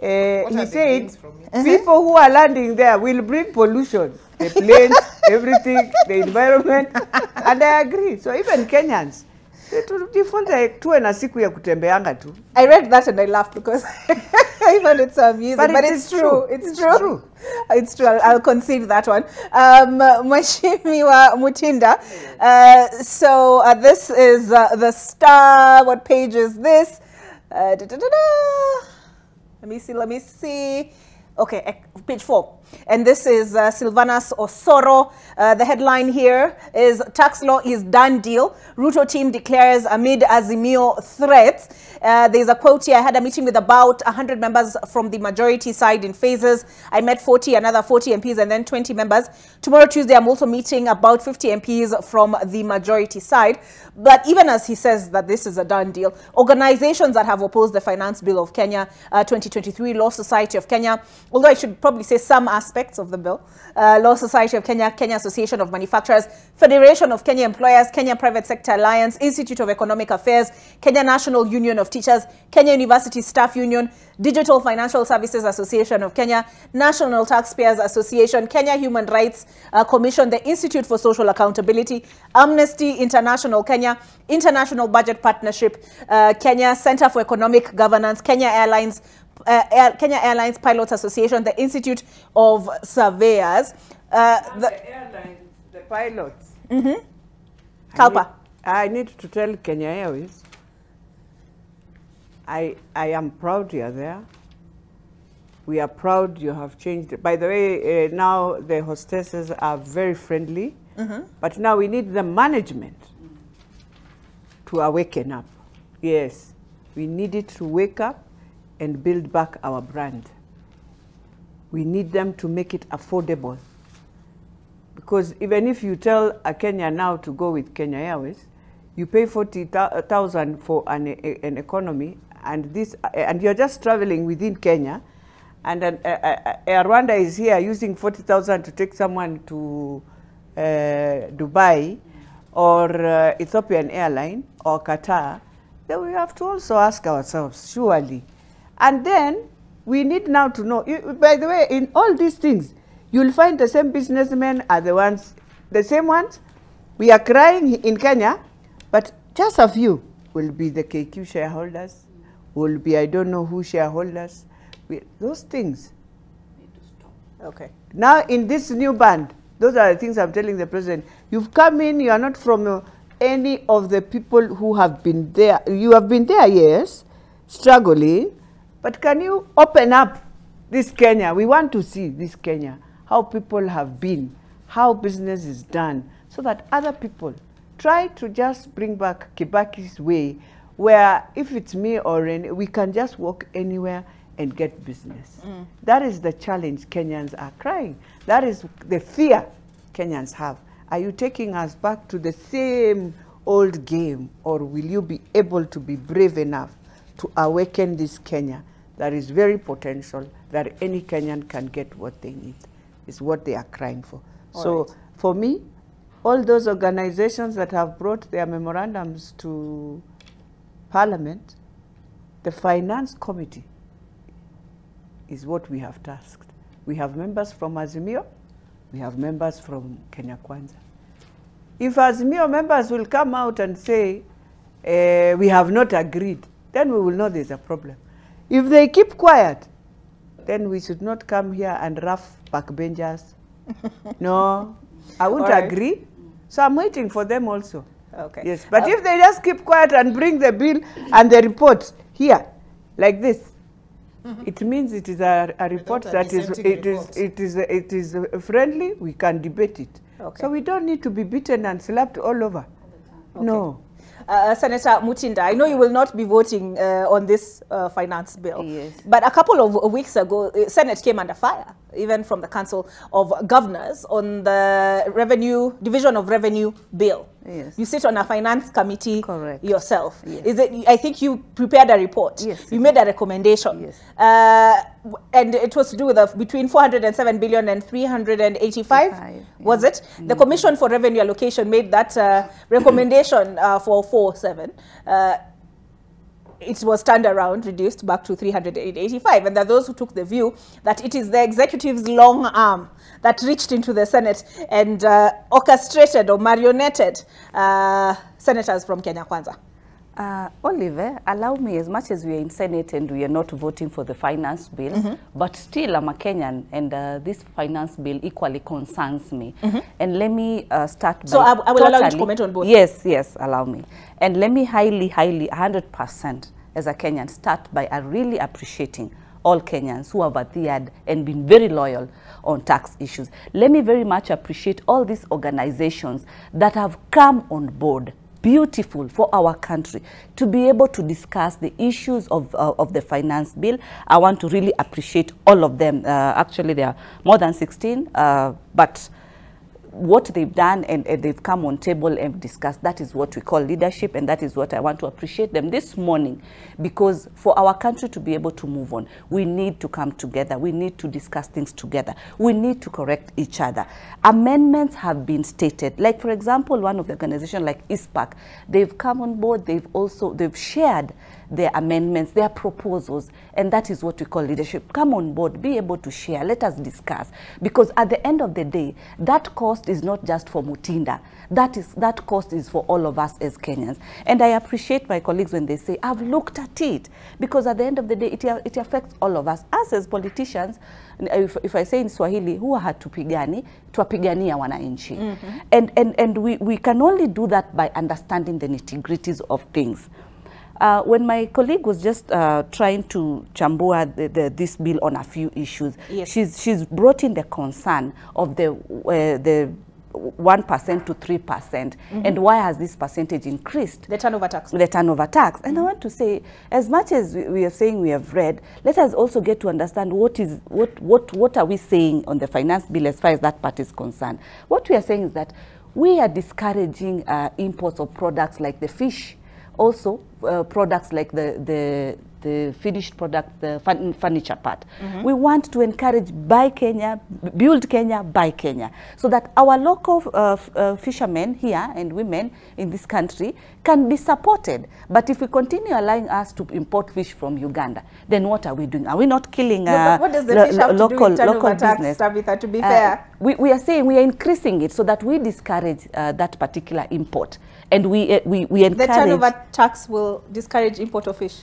he said people who are landing there will bring pollution. The planes, everything, the environment, and I agree. So even Kenyans, tujifunze tuwe na siku ya kutembeanga tu. I read that and I laughed because I found it so amusing. But it's true. It's true. It's true. I'll concede that one. Mweshimi wa Mutinda. So this is the Star. What page is this? Let me see. Okay, page 4. And this is Silvanus Osoro. The headline here is tax law is done deal. Ruto team declares amid Azimio threats. There's a quote here. I had a meeting with about 100 members from the majority side in phases. I met 40, another 40 MPs and then 20 members. Tomorrow, Tuesday, I'm also meeting about 50 MPs from the majority side. But even as he says that this is a done deal, organizations that have opposed the Finance Bill of Kenya 2023, Law Society of Kenya, although I should probably say some aspects of the bill, Law Society of Kenya, Kenya Association of Manufacturers, Federation of Kenya Employers, Kenya Private Sector Alliance, Institute of Economic Affairs, Kenya National Union of Teachers, Kenya University Staff Union, Digital Financial Services Association of Kenya, National Taxpayers Association, Kenya Human Rights Commission, the Institute for Social Accountability, Amnesty International Kenya, International Budget Partnership, Kenya Center for Economic Governance, Kenya Airlines Pilots Association, the Institute of Surveyors. The airlines, the pilots. Kalpa. I need to tell Kenya Airways, I am proud you are there. We are proud you have changed. By the way, now the hostesses are very friendly, but now we need the management to awaken up. Yes, we need it to wake up and build back our brand. We need them to make it affordable. Because even if you tell a Kenya now to go with Kenya Airways, you pay 40,000 for an economy, and you're just traveling within Kenya, and Air Rwanda is here using 40,000 to take someone to Dubai, or Ethiopian Airline, or Qatar. Then we have to also ask ourselves, surely. And then we need now to know, by the way, in all these things, you'll find the same businessmen are the same ones. We are crying in Kenya, but just a few will be the KQ shareholders, will be I don't know who shareholders. Those things need to stop. Okay. Now in this new band, those are the things I'm telling the president. You've come in, you are not from any of the people who have been there. You have been there, yes, struggling, but can you open up this Kenya? We want to see this Kenya, how people have been, how business is done, so that other people try to just bring back Kibaki's way, where if it's me or Rene, we can just walk anywhere and get business. That is the challenge Kenyans are crying. That is the fear Kenyans have. Are you taking us back to the same old game, or will you be able to be brave enough to awaken this Kenya that is very potential, that any Kenyan can get what they need, is what they are crying for. So for me, all those organizations that have brought their memorandums to Parliament, the Finance Committee is what we have tasked. We have members from Azimio, we have members from Kenya Kwanza. If Azimio members will come out and say, we have not agreed, then we will know there's a problem. If they keep quiet, then we should not come here and rough backbenchers. No, I won't agree. So I'm waiting for them also. Okay. Yes, but if they just keep quiet and bring the bill and the report here, like this, it means it is a report that is friendly. We can debate it. Okay. So we don't need to be beaten and slapped all over. Okay. No. Senator Mutinda, I know you will not be voting on this finance bill. Yes. But a couple of weeks ago, Senate came under fire, even from the Council of Governors, on the Division of Revenue bill. Yes. You sit on a finance committee yourself. Yes. Is it? I think you prepared a report. Yes. You made a recommendation. Yes. And it was to do with between 407 billion and 385, was it? The Commission for Revenue Allocation made that recommendation for 407. It was turned around, reduced back to 385. And there are those who took the view that it is the executive's long arm that reached into the Senate and orchestrated or marionetted senators from Kenya Kwanza. Oliver, allow me, as much as we are in Senate and we are not voting for the finance bill, but still I'm a Kenyan, and this finance bill equally concerns me. And let me start by... So I will allow you to comment on both. Yes, yes, allow me. And let me highly, 100% as a Kenyan, start by really appreciating all Kenyans who have adhered and been very loyal on tax issues. Let me very much appreciate all these organizations that have come on board. Beautiful for our country to be able to discuss the issues of the finance bill. I want to really appreciate all of them. Actually, there are more than 16, but what they've done and they've come on table and discussed, that is what we call leadership, and that is what I want to appreciate them this morning, because for our country to be able to move on, we need to come together, we need to discuss things together, we need to correct each other. Amendments have been stated, like for example, one of the organizations like ISPAC, they've come on board, they've shared their amendments, their proposals, and that is what we call leadership. Come on board, be able to share, let us discuss, because at the end of the day, that cost is not just for Mutinda, that cost is for all of us as Kenyans. And I appreciate my colleagues when they say, I've looked at it, because at the end of the day, it affects all of us. Us as politicians, if I say in Swahili, huwa hatupigani, tuwapigania wananchi. And we can only do that by understanding the nitty-gritties of things. When my colleague was just trying to chambua this bill on a few issues, yes, she's brought in the concern of the 1% to 3%, and why has this percentage increased? The turnover tax. The turnover tax. And I want to say, as much as we are saying we have read, let us also get to understand what are we saying on the finance bill as far as that part is concerned. What we are saying is that we are discouraging imports of products like the fish, also products like the the finished product, the furniture part. We want to encourage buy Kenya, build Kenya, buy Kenya, so that our local fishermen here and women in this country can be supported. But if we continue allowing us to import fish from Uganda, then what are we doing? Are we not killing but what does the fish have to do with turnover tax, business? Tabitha, to be fair? We are saying we are increasing it so that we discourage that particular import, and we encourage. The turnover tax will discourage import of fish.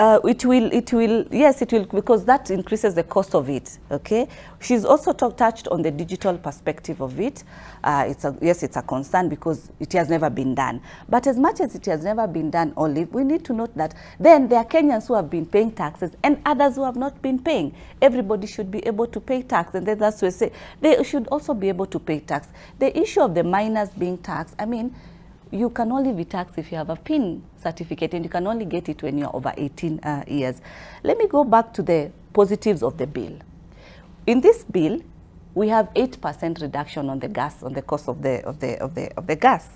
It will, yes, it will, because that increases the cost of it, okay? She's also touched on the digital perspective of it. Yes, it's a concern because it has never been done. But as much as it has never been done, Olive, we need to note that then there are Kenyans who have been paying taxes and others who have not been paying. Everybody should be able to pay tax, and then that's what we say. They should also be able to pay tax. The issue of the minors being taxed, I mean, you can only be taxed if you have a PIN certificate, and you can only get it when you're over 18 years. Let me go back to the positives of the bill. In this bill, we have 8% reduction on the gas, on the cost of the gas.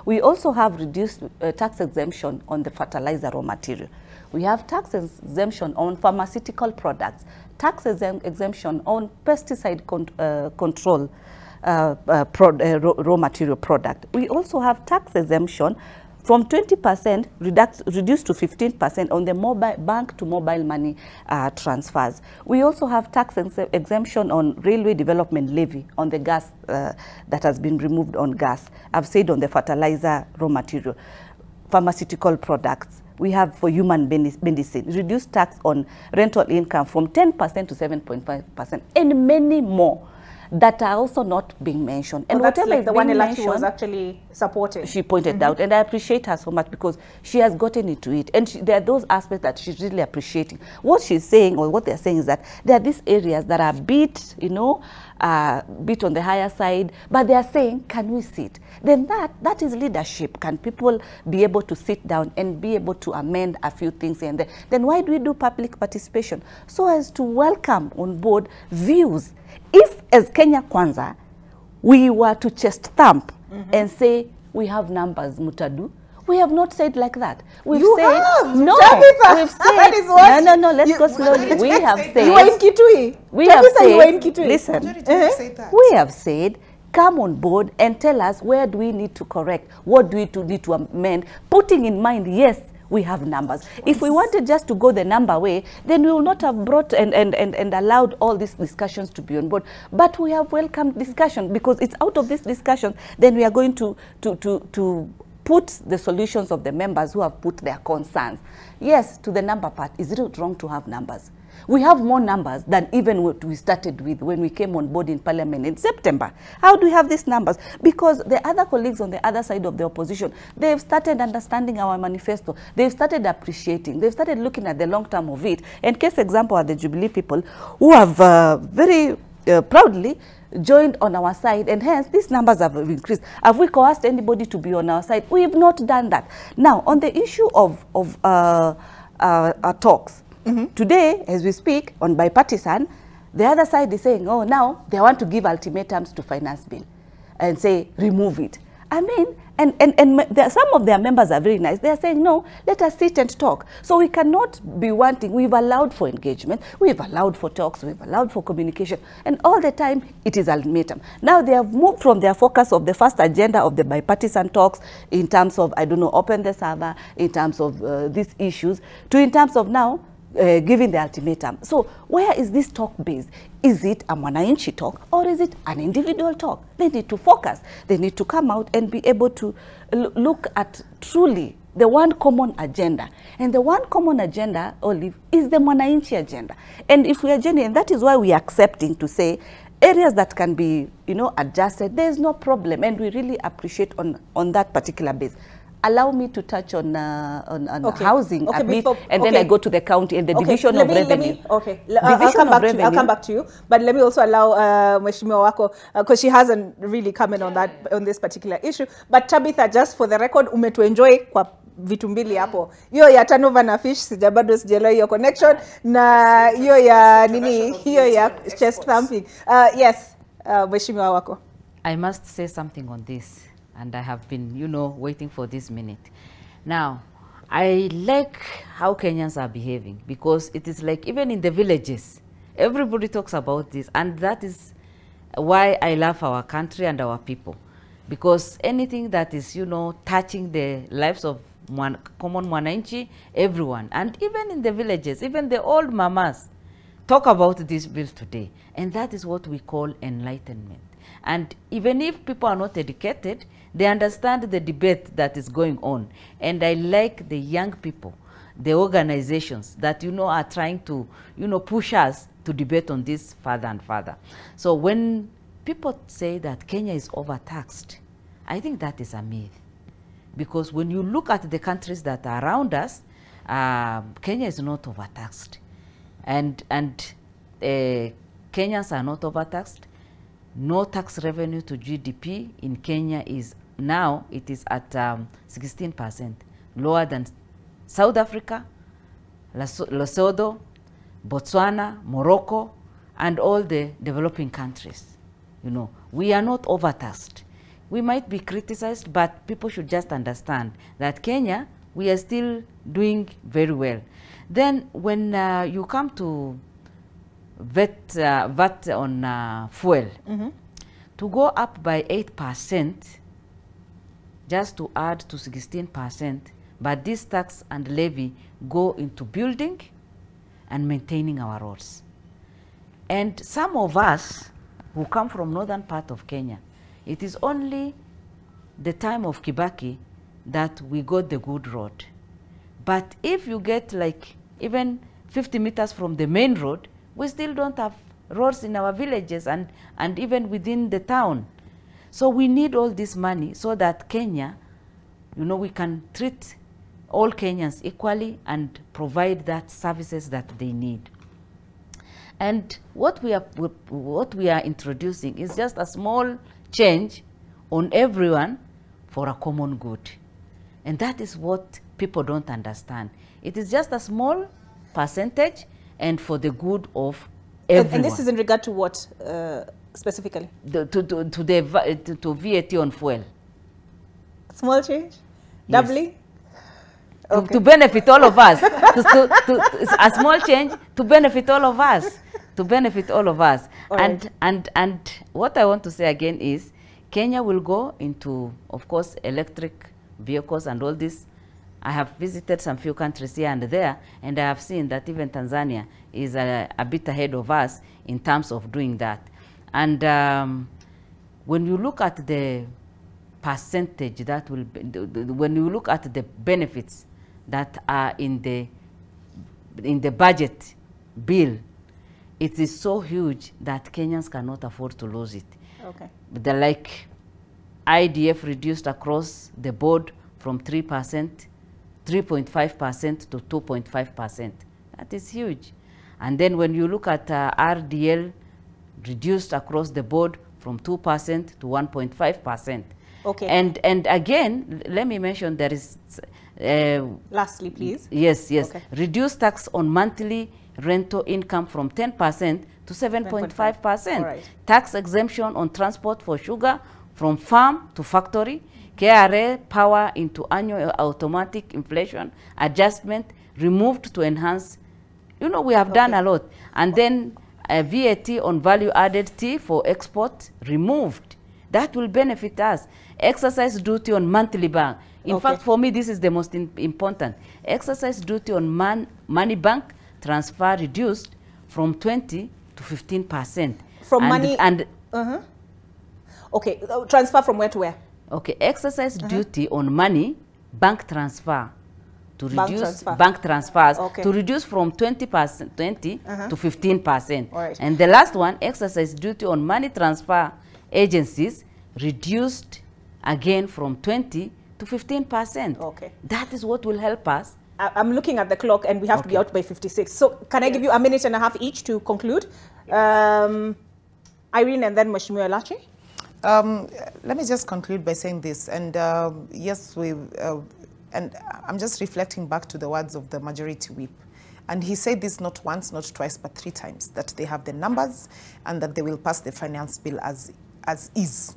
We also have reduced tax exemption on the fertilizer raw material. We have tax exemption on pharmaceutical products, tax exemption on pesticide control raw material product. We also have tax exemption from 20% reduced to 15% on the mobile bank to mobile money transfers. We also have tax exemption on railway development levy on the gas that has been removed on gas. I've said on the fertilizer raw material, pharmaceutical products. We have for human medicine, reduced tax on rental income from 10% to 7.5%, and many more that are also not being mentioned. And well, whatever like is the being one mentioned, was actually supporting. she pointed out, and I appreciate her so much because she has gotten into it. And there are those aspects that she's really appreciating. What she's saying, or what they're saying, is that there are these areas that are bit, you know, bit on the higher side, but they are saying, can we sit? Then that is leadership. Can people be able to sit down and be able to amend a few things here and there? Then why do we do public participation? So as to welcome on board views. If, as Kenya Kwanza, we were to chest thump and say, we have numbers, Mutadu, we have not said like that. We've said, no, we've said, no, let's go slowly. We have said, you were in Kitui. We have said, you were in Kitui. Listen, we have said, come on board and tell us where do we need to correct, what do we need to amend, putting in mind, yes, we have numbers. If we wanted just to go the number way, then we will not have brought and allowed all these discussions to be on board. But we have welcomed discussion, because it's out of this discussion, then we are going to put the solutions of the members who have put their concerns. Yes, to the number part, is it wrong to have numbers? We have more numbers than even what we started with when we came on board in Parliament in September. How do we have these numbers? Because the other colleagues on the other side of the opposition, they've started understanding our manifesto. They've started appreciating. They've started looking at the long term of it. And case example are the Jubilee people who have very proudly joined on our side, and hence these numbers have increased. Have we coerced anybody to be on our side? We have not done that. Now, on the issue of talks, today, as we speak, on bipartisan, the other side is saying, oh, now they want to give ultimatums to finance bill and say, remove it. I mean, and some of their members are very nice. They are saying, no, let us sit and talk. So we cannot be wanting, we've allowed for engagement, we've allowed for talks, we've allowed for communication, and all the time it is ultimatum. Now they have moved from their focus of the first agenda of the bipartisan talks in terms of, I don't know, open the server, in terms of these issues, to in terms of now, giving the ultimatum. So where is this talk based? Is it a Mwananchi talk, or is it an individual talk? They need to focus. They need to come out and be able to look at truly the one common agenda. And the one common agenda, Olive, is the Mwananchi agenda. And if we are genuine, that is why we are accepting to say areas that can be, you know, adjusted, there is no problem. And we really appreciate on that particular base. Allow me to touch on housing a bit, and then I go to the county and the division of revenue. I'll come back to you, but let me also allow Mheshimiwa Wako, because she hasn't really come in on this particular issue. But Tabitha, just for the record, umetuenjoy kwa vitu mbili hapo. Hiyo ya turnover na fish bado sijaelewa hiyo connection, na hiyo ya nini, hiyo ya chest thumping. Yes, Mheshimiwa Wako. I must say something on this. And I have been, you know, waiting for this minute. Now, I like how Kenyans are behaving, because it is like even in the villages, everybody talks about this, and that is why I love our country and our people, because anything that is, you know, touching the lives of common mwananchi, everyone, and even in the villages, even the old mamas talk about this bill today, and that is what we call enlightenment. And even if people are not educated, they understand the debate that is going on. And I like the young people, the organizations that, you know, are trying to, you know, push us to debate on this further and further. So when people say that Kenya is overtaxed, I think that is a myth. Because when you look at the countries that are around us, Kenya is not overtaxed. And Kenyans are not overtaxed. No tax revenue to GDP in Kenya is now, it is at 16%, lower than South Africa, Lesotho, Botswana, Morocco, and all the developing countries. You know, we are not overtaxed. We might be criticized, but people should just understand that Kenya, we are still doing very well. Then when you come to VAT on fuel, to go up by 8%, just to add to 16%, but this tax and levy go into building and maintaining our roads. And some of us who come from northern part of Kenya, it is only the time of Kibaki that we got the good road. But if you get like even 50 meters from the main road, we still don't have roads in our villages and even within the town. So we need all this money so that Kenya, you know, we can treat all Kenyans equally and provide that services that they need. And what we are introducing is just a small change on everyone for a common good. And that is what people don't understand. It is just a small percentage and for the good of everyone. And this is in regard to what specifically? To VAT on fuel. Small change? Yes. Doubling? Okay. To benefit all of us. A small change to benefit all of us. To benefit all of us. Right. And what I want to say again is Kenya will go into, of course, electric vehicles and all this. I have visited some few countries here and there, and I have seen that even Tanzania is a bit ahead of us in terms of doing that. And when you look at the percentage that will be, when you look at the benefits that are in the budget bill, it is so huge that Kenyans cannot afford to lose it. Okay. The like IDF reduced across the board from 3.5% to 2.5%. That is huge. And then when you look at RDL reduced across the board from 2% to 1.5%. Okay. And again, let me mention there is lastly, please. Yes. Okay. Reduced tax on monthly rental income from 10% to 7.5%. Right. Tax exemption on transport for sugar from farm to factory. KRA power into annual automatic inflation adjustment removed to enhance. You know, we have done a lot. And then VAT on value added tea for export removed. That will benefit us. Excise duty on monthly bank. In fact, for me, this is the most important. Excise duty on money bank transfer reduced from 20 to 15%. From money and okay, transfer from where to where? Okay, excise duty on money bank transfer to reduce bank transfers to reduce from 20% to 15%. Right. And the last one, excise duty on money transfer agencies reduced again from 20 to 15%. Okay. That is what will help us. I'm looking at the clock and we have to be out by 56. So can I give you a minute and a half each to conclude? Irene and then Mheshimiwa Elachi. Let me just conclude by saying this. And yes, and I'm just reflecting back to the words of the majority whip. And he said this not once, not twice, but 3 times, that they have the numbers and that they will pass the finance bill as is.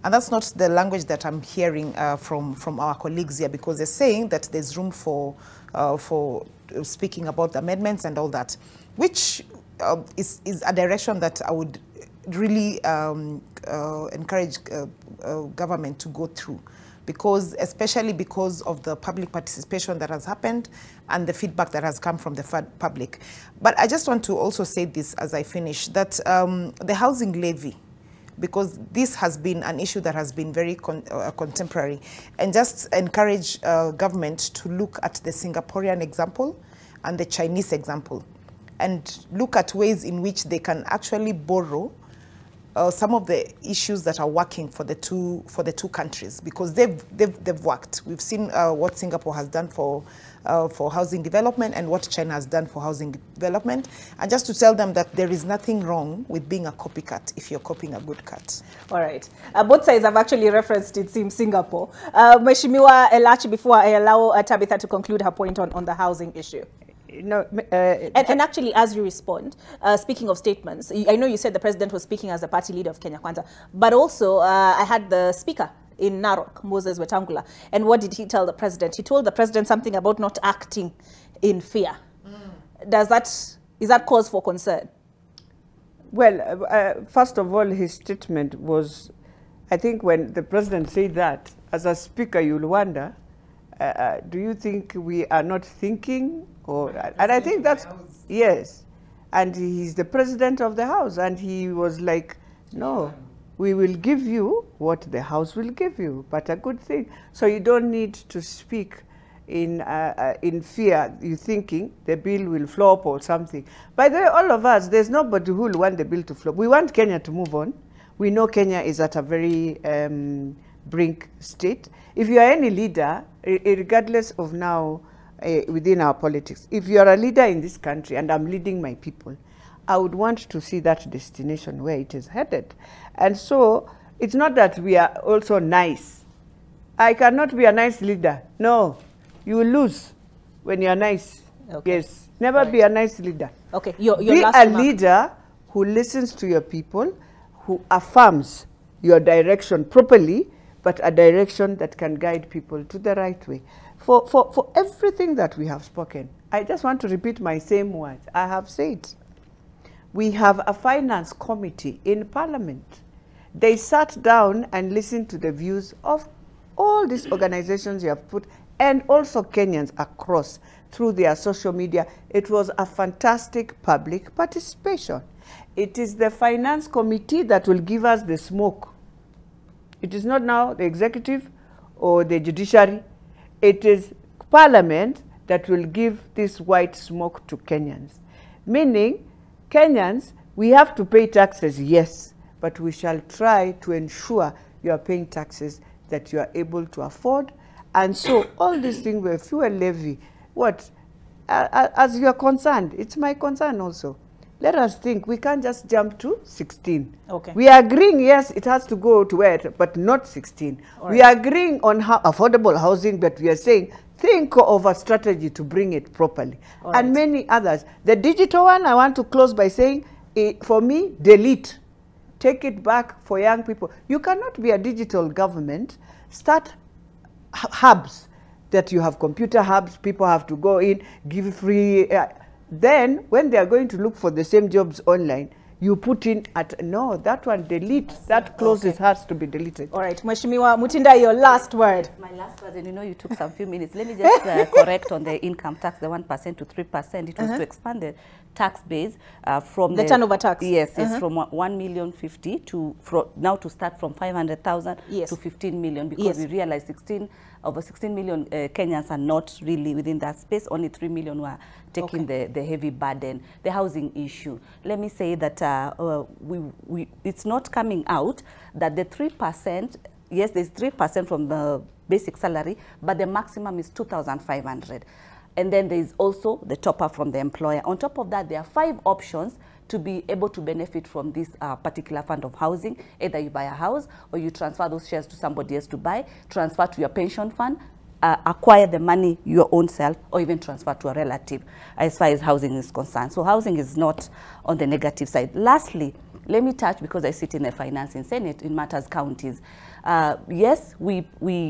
And that's not the language that I'm hearing from our colleagues here, because they're saying that there's room for speaking about the amendments and all that, which is a direction that I would really encourage government to go through, because especially because of the public participation that has happened and the feedback that has come from the public. But I just want to also say this as I finish, that the housing levy, because this has been an issue that has been very contemporary, and just encourage government to look at the Singaporean example and the Chinese example, and look at ways in which they can actually borrow some of the issues that are working for the two countries, because they've worked. We've seen what Singapore has done for housing development and what China has done for housing development, and just to tell them that there is nothing wrong with being a copycat if you're copying a good cat. All right. Both sides have actually referenced, it seems, Singapore. Mheshimiwa Elachi, before I allow Tabitha to conclude her point on the housing issue. No, and actually, as you respond, speaking of statements, I know you said the president was speaking as the party leader of Kenya Kwanza, but also I had the speaker in Narok, Moses Wetangula, and what did he tell the president? He told the president something about not acting in fear. Is that cause for concern? Well, first of all, his statement was, I think when the president said that, as a speaker, you'll wonder, do you think we are not thinking? And I think that's, yes. And he's the president of the House, and he was like, no, we will give you what the House will give you, but a good thing. So you don't need to speak in fear, you thinking the bill will flop or something. By the way, all of us, there's nobody who will want the bill to flop. We want Kenya to move on. We know Kenya is at a very brink state. If you are any leader, regardless of now within our politics, if you are a leader in this country and I'm leading my people, I would want to see that destination where it is headed. And so it's not that we are also nice. I cannot be a nice leader. No, you will lose when you are nice. Okay. Yes, never be a nice leader. Okay, your be a leader who listens to your people, who affirms your direction properly, but a direction that can guide people to the right way. For everything that we have spoken, I just want to repeat my same words. I have said, we have a finance committee in Parliament. They sat down and listened to the views of all these organizations you have put, and also Kenyans across through their social media. It was a fantastic public participation. It is the finance committee that will give us the smoke. It is not now the executive or the judiciary. It is Parliament that will give this white smoke to Kenyans. Meaning, Kenyans, we have to pay taxes, yes, but we shall try to ensure you are paying taxes that you are able to afford. And so all these things were fuel levy. What? As you are concerned, it's my concern also. Let us think, we can't just jump to 16. Okay. We are agreeing, yes, it has to go to where, but not 16. Right. We are agreeing on affordable housing, but we are saying, think of a strategy to bring it properly. Right. And many others. The digital one, I want to close by saying, for me, delete. Take it back for young people. You cannot be a digital government. Start hubs that you have computer hubs, people have to go in, give free. Then, when they are going to look for the same jobs online, you put in no, that one delete, that clause has to be deleted. All right, Mheshimiwa Mutinda, your last word. My last word, and you know you took some few minutes. Let me just correct on the income tax, the 1% to 3%. It was to expand the tax base from the turnover tax. Yes, it's from 1,050,000 to now to start from 500,000 to 15 million, because we realized over 16 million Kenyans are not really within that space. Only 3 million were taking the heavy burden. The housing issue. Let me say that it's not coming out that the 3%, yes, there's 3% from the basic salary, but the maximum is 2,500. And then there is also the top-up from the employer. On top of that, there are 5 options to be able to benefit from this particular fund of housing. Either you buy a house, or you transfer those shares to somebody else to buy, transfer to your pension fund, acquire the money your own self, or even transfer to a relative, as far as housing is concerned. So housing is not on the negative side. Lastly, let me touch, because I sit in the Finance and Senate in matters counties. Yes, we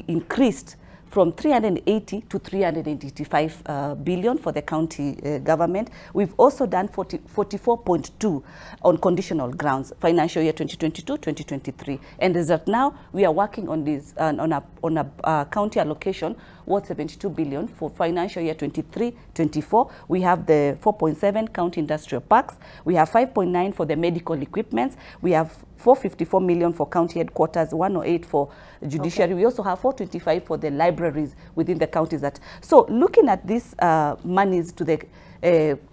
increased from 380 to 385 billion for the county government. We've also done 44.2 on conditional grounds, financial year 2022-2023. And as of now, we are working on this on a county allocation worth 72 billion for financial year 23-24. We have the 4.7 county industrial parks. We have 5.9 for the medical equipments. We have 454 million for county headquarters, 108 for judiciary. Okay. We also have 425 for the libraries within the counties. So looking at these monies to the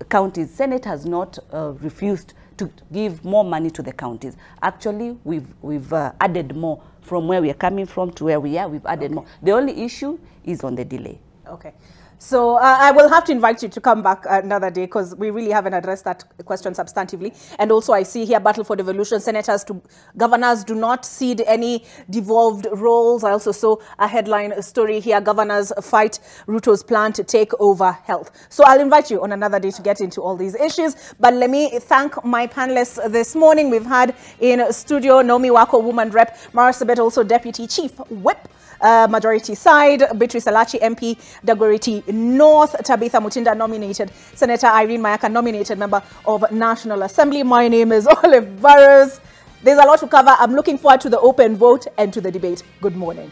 counties, Senate has not refused to give more money to the counties. Actually, we've added more from where we are coming from to where we are. We've added more. The only issue is on the delay. Okay. So I will have to invite you to come back another day, because we really haven't addressed that question substantively. And also I see here battle for devolution. Senators to governors do not cede any devolved roles. I also saw a headline story here, governors fight Ruto's plan to take over health. So I'll invite you on another day to get into all these issues. But let me thank my panelists this morning. We've had in studio Naomi Wako, Woman Rep, Marsabit, also Deputy Chief Whip, Majority Side, Beatrice Alachi, MP, Dagoretti North, Tabitha Mutinda nominated, Senator Irene Mayaka nominated member of National Assembly. My name is Olive Burrows. There's a lot to cover. I'm looking forward to the open vote and to the debate. Good morning.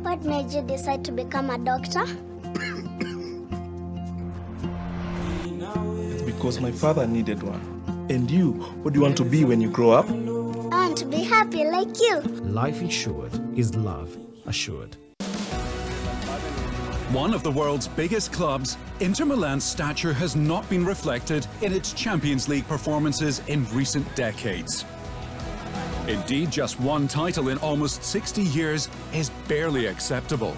What made you decide to become a doctor? It's because my father needed one. And you, what do you want to be when you grow up? I want to be happy like you. Life insured is love assured. One of the world's biggest clubs, Inter Milan's stature has not been reflected in its Champions League performances in recent decades. Indeed, just one title in almost 60 years is barely acceptable.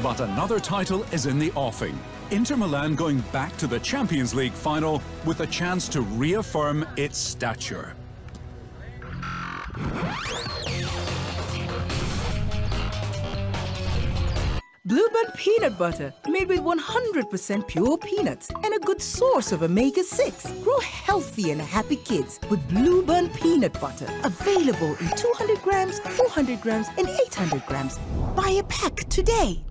But another title is in the offing. Inter Milan going back to the Champions League final with a chance to reaffirm its stature. Blueband peanut butter, made with 100% pure peanuts and a good source of omega-6. Grow healthy and happy kids with Blueband peanut butter. Available in 200 grams, 400 grams, and 800 grams. Buy a pack today.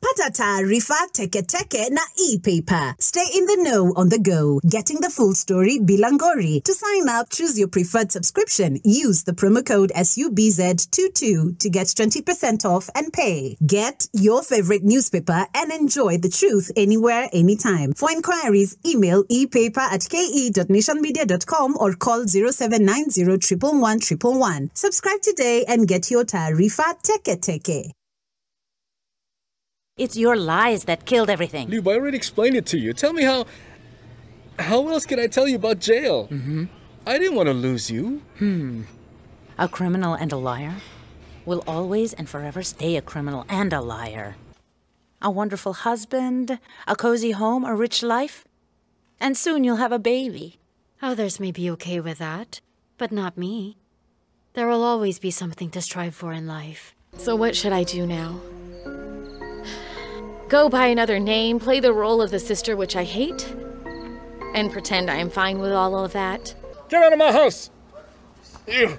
Pata taarifa teke teke na e-paper. Stay in the know on the go. Getting the full story bila ngori. To sign up, choose your preferred subscription. Use the promo code SUBZ22 to get 20% off and pay. Get your favorite newspaper and enjoy the truth anywhere, anytime. For inquiries, email epaper@ke.nationmedia.com or call 0790 111 111. Subscribe today and get your taarifa teke teke. It's your lies that killed everything. Lube, I already explained it to you. Tell me how else can I tell you about jail? I didn't want to lose you. A criminal and a liar will always and forever stay a criminal and a liar. A wonderful husband, a cozy home, a rich life, and soon you'll have a baby. Others may be okay with that, but not me. There will always be something to strive for in life. So what should I do now? Go by another name, play the role of the sister which I hate, and pretend I am fine with all of that? Get out of my house! You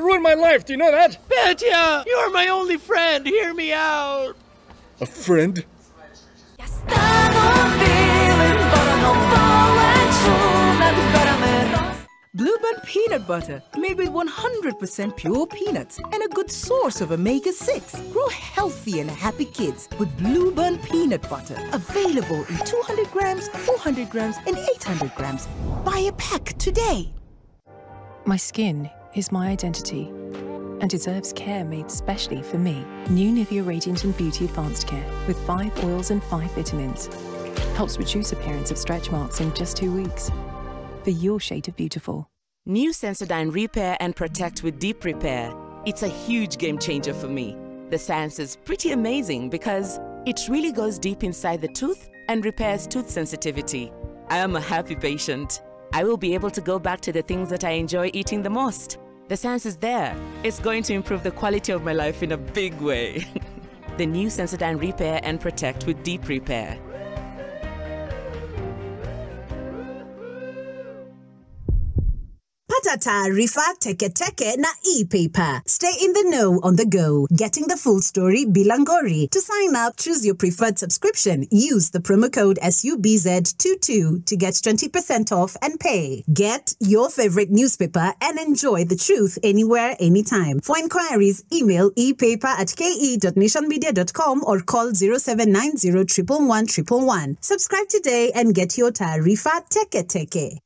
ruined my life, do you know that? Petya! You're my only friend, hear me out! A friend? Blueband peanut butter, made with 100% pure peanuts and a good source of omega-6. Grow healthy and happy kids with Blueband peanut butter. Available in 200 grams, 400 grams, and 800 grams. Buy a pack today. My skin is my identity and deserves care made specially for me. New Nivea Radiant and Beauty Advanced Care with 5 oils and 5 vitamins. Helps reduce appearance of stretch marks in just 2 weeks. For your shade of beautiful. New Sensodyne Repair and Protect with Deep Repair. It's a huge game changer for me. The science is pretty amazing because it really goes deep inside the tooth and repairs tooth sensitivity. I am a happy patient. I will be able to go back to the things that I enjoy eating the most. The science is there. It's going to improve the quality of my life in a big way. The new Sensodyne Repair and Protect with Deep Repair. Pata taarifa teke teke na e-paper. Stay in the know on the go. Getting the full story bila ngori. To sign up, choose your preferred subscription. Use the promo code SUBZ22 to get 20% off and pay. Get your favorite newspaper and enjoy the truth anywhere, anytime. For inquiries, email epaper@ke.nationmedia.com or call 0790 111 111. Subscribe today and get your taarifa teke teke.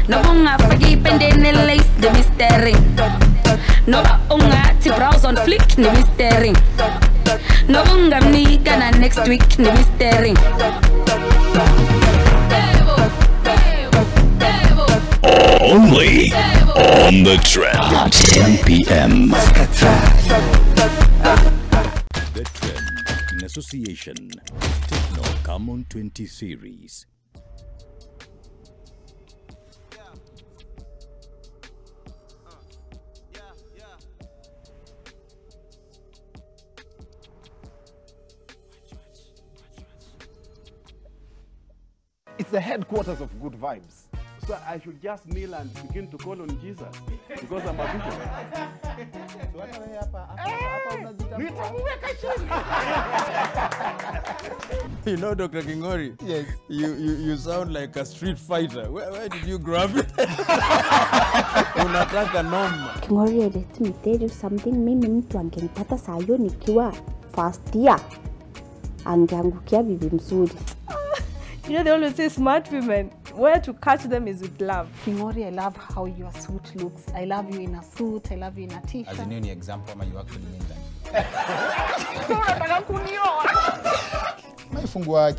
No bunga fagi pendene lace the mystery. No bunga ti browse on flick the mystery. No bunga me gonna next week the mystery. Only on the trend. 10 p.m. The Trend in association Techno Common 20 series. It's the headquarters of good vibes. So I should just kneel and begin to call on Jesus because I'm a bishop. You know, Dr. Kingori, yes, you sound like a street fighter. Where did you grab it? Unataka noma. Kingori, let me tell you something. Mimi mtu angenipata sayo nikiwa first year. Angeangukia bibi mzuri. You know, they always say smart women, where to catch them is with love. Kingori, I love how your suit looks. I love you in a suit. I love you in a t-shirt. As in any example, ama you actually mean that? Maifungua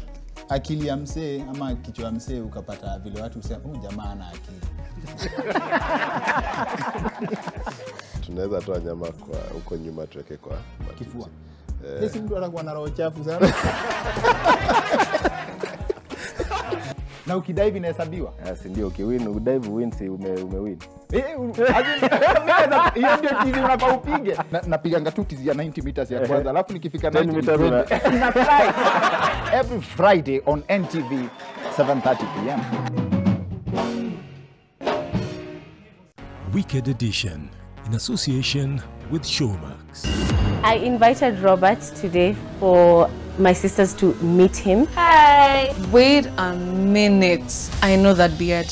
akili ya msee ama kichwa ya msee ukapata vile watu husema huyu jamaa ana akili. Tunaweza toa nyama kwa huko nyuma tuweke kwa kifua. Sisi mtu anakuwa na roho chafu sana. Na ukidive inahesabiwa? Yes, ndio ukiwin, udive win si umewin. Hiyo ndio tizi unafaa upige. Napiganga tu tizi ya 90 meters ya kwanza, alafu nikifika 10 meters na fly. Every Friday on NTV 7:30 p.m. Wicked Edition in association with Showmax. I invited Robert today for my sisters to meet him. Hi! Wait a minute. I know that beard.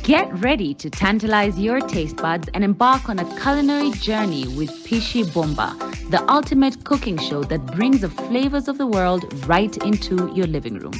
Get ready to tantalize your taste buds and embark on a culinary journey with Pishi Bomba, the ultimate cooking show that brings the flavors of the world right into your living room.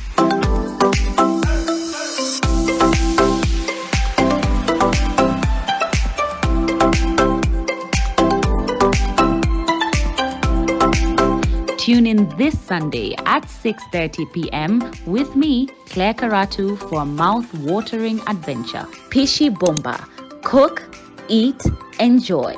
Tune in this Sunday at 6:30 p.m. with me, Claire Karatu, for a mouth-watering adventure. Pishi Bomba. Cook, eat, enjoy.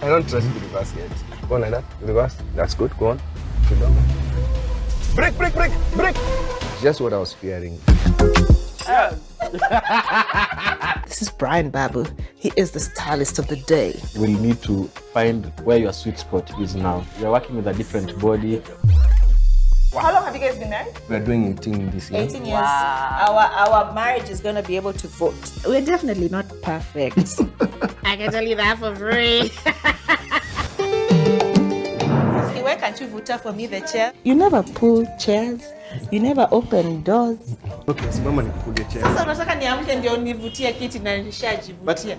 I don't trust the reverse yet. Go on like that. Reverse. That's good. Go on. Break, break, break, break. Just what I was fearing. This is Brian Babu. He is the stylist of the day. We'll need to find where your sweet spot is now. You're working with a different body. How long have you guys been married? We're doing 18 this year. 18 years. Wow. Our marriage is going to be able to vote. We're definitely not perfect. I can tell you that for free. Where can't you vote for me the chair? You never pull chairs. You never open doors. Okay, so mama nikupulie chair. Sasa unataka niamke ndio nivutie kiti na nishajivutia.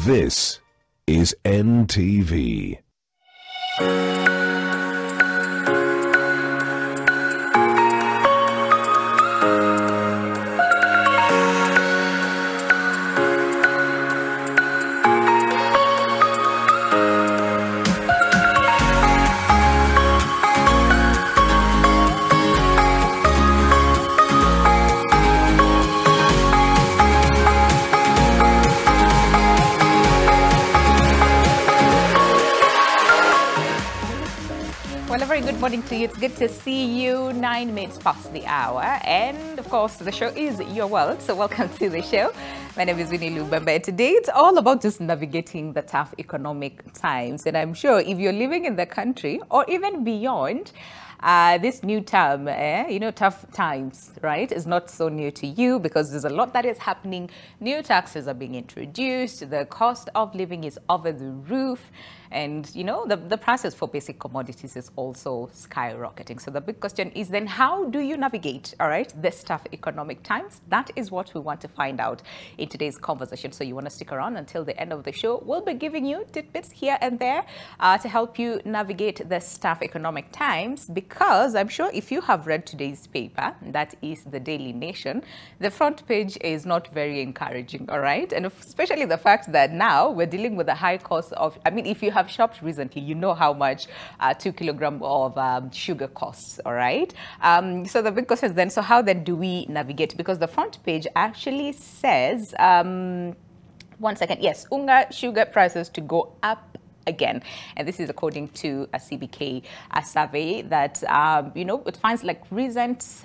This is NTV. Good morning to you. It's good to see you. 9 minutes past the hour. And of course, the show is Your World. So welcome to the show. My name is Winnie Lubamba. Today, it's all about just navigating the tough economic times. And I'm sure if you're living in the country or even beyond, this new term, tough times, right, is not so new to you because there's a lot that is happening. New taxes are being introduced. The cost of living is over the roof. And, the prices for basic commodities is also skyrocketing. So the big question is then, how do you navigate, all right, this tough economic times? That is what we want to find out in today's conversation. So you want to stick around until the end of the show. We'll be giving you tidbits here and there to help you navigate this tough economic times, because I'm sure if you have read today's paper, that is the Daily Nation, the front page is not very encouraging, all right? And especially the fact that now we're dealing with a high cost of, if you have shopped recently, you know how much 2 kilograms of sugar costs, all right? So the big question is then, so how then do we navigate? Because the front page actually says, one second, yes, unga sugar prices to go up again. And this is according to a CBK survey that, it finds like recent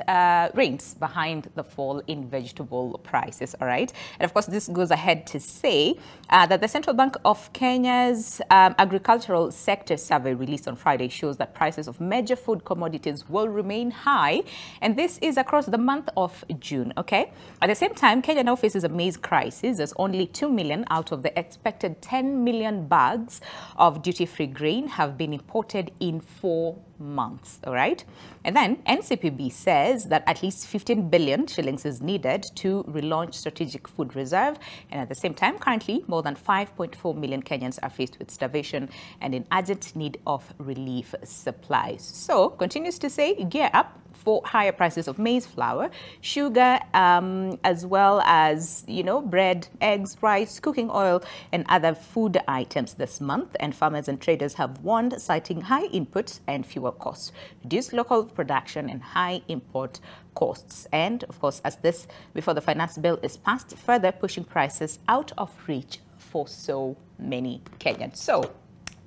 rains behind the fall in vegetable prices, all right? And of course, this goes ahead to say that the Central Bank of Kenya's agricultural sector survey released on Friday shows that prices of major food commodities will remain high. And this is across the month of June, okay? At the same time, Kenya now faces a maize crisis. There's only 2 million out of the expected 10 million bags of duty-free grain have been imported in 4 months, all right? And then NCPB says that at least 15 billion shillings is needed to relaunch strategic food reserve. And at the same time, currently, more than 5.4 million Kenyans are faced with starvation and in urgent need of relief supplies. So, continues to say, gear up for higher prices of maize flour, sugar, as well as, bread, eggs, rice, cooking oil, and other food items this month. And farmers and traders have warned, citing high input and fuel costs, reduced local production, and high import costs. And, of course, as this, before the finance bill is passed, further pushing prices out of reach for so many Kenyans. So,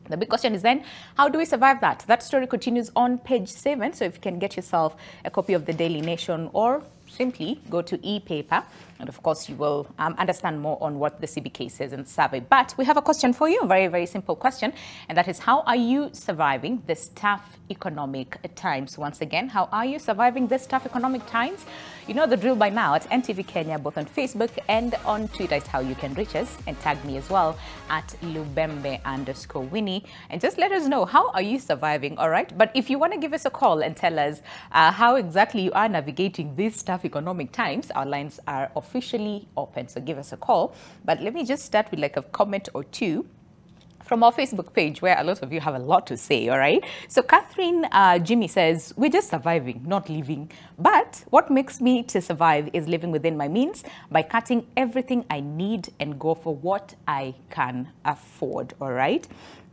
the big question is then, how do we survive that? That story continues on page 7. So if you can get yourself a copy of the Daily Nation or simply go to ePaper, and of course you will understand more on what the CBK says in the survey. But we have a question for you, a very, very simple question, and that is, how are you surviving this tough economic times? Once again, how are you surviving this tough economic times? You know the drill by now. At NTV Kenya, both on Facebook and on Twitter is how you can reach us, and tag me as well at Lubembe_Winnie, and just let us know, how are you surviving? All right. But if you want to give us a call and tell us how exactly you are navigating these tough economic times, our lines are officially open, so give us a call. But let me just start with like a comment or two from our Facebook page, where a lot of you have a lot to say, all right? So Catherine Jimmy says, we're just surviving, not living. But what makes me to survive is living within my means by cutting everything I need and go for what I can afford, all right?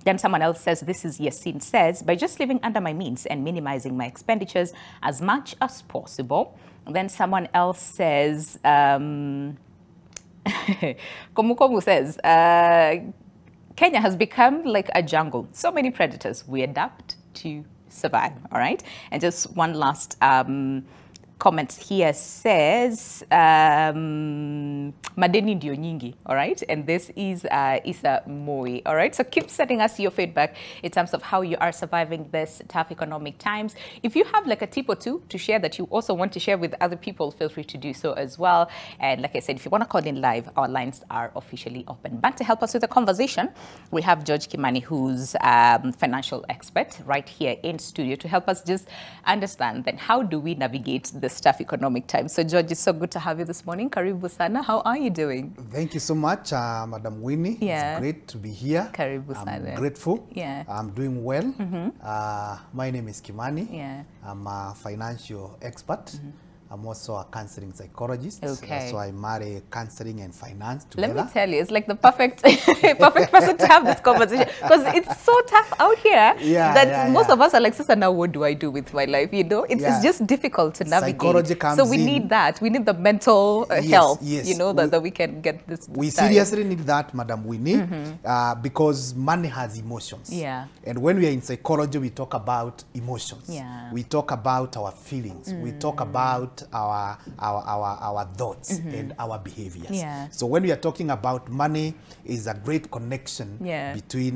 Then someone else says, this is Yasin says, by just living under my means and minimizing my expenditures as much as possible. Then someone else says, Komukomu says, Kenya has become like a jungle. So many predators. We adapt to survive, all right? And just one last comment here says, Madeni ndio nyingi, all right? And this is Isa Moi, all right? So keep sending us your feedback in terms of how you are surviving this tough economic times. If you have like a tip or two to share that you also want to share with other people, feel free to do so as well. And like I said, if you want to call in live, our lines are officially open. But to help us with the conversation, we have George Kimani, who's financial expert right here in studio to help us just understand then how do we navigate this tough economic times. So George, it's so good to have you this morning. Karibu sana. How are you doing? Thank you so much, Madam Winnie. Yeah. It's great to be here. Karibu sana. I'm grateful. Yeah. I'm doing well. My name is Kimani. Yeah. I'm a financial expert. I'm also a counseling psychologist. Okay. That's why I marry counseling and finance together. Let me tell you, it's like the perfect person to have this conversation, because it's so tough out here that most of us are like, sister, now what do I do with my life? You know, it's just difficult to navigate. Psychology comes so we need that. We need the mental health, yes. you know, that we can get this. We seriously need that, Madam Winnie, because money has emotions. Yeah. And when we are in psychology, we talk about emotions. Yeah. We talk about our feelings. We talk about our thoughts and our behaviors. Yeah. So when we are talking about money, is a great connection between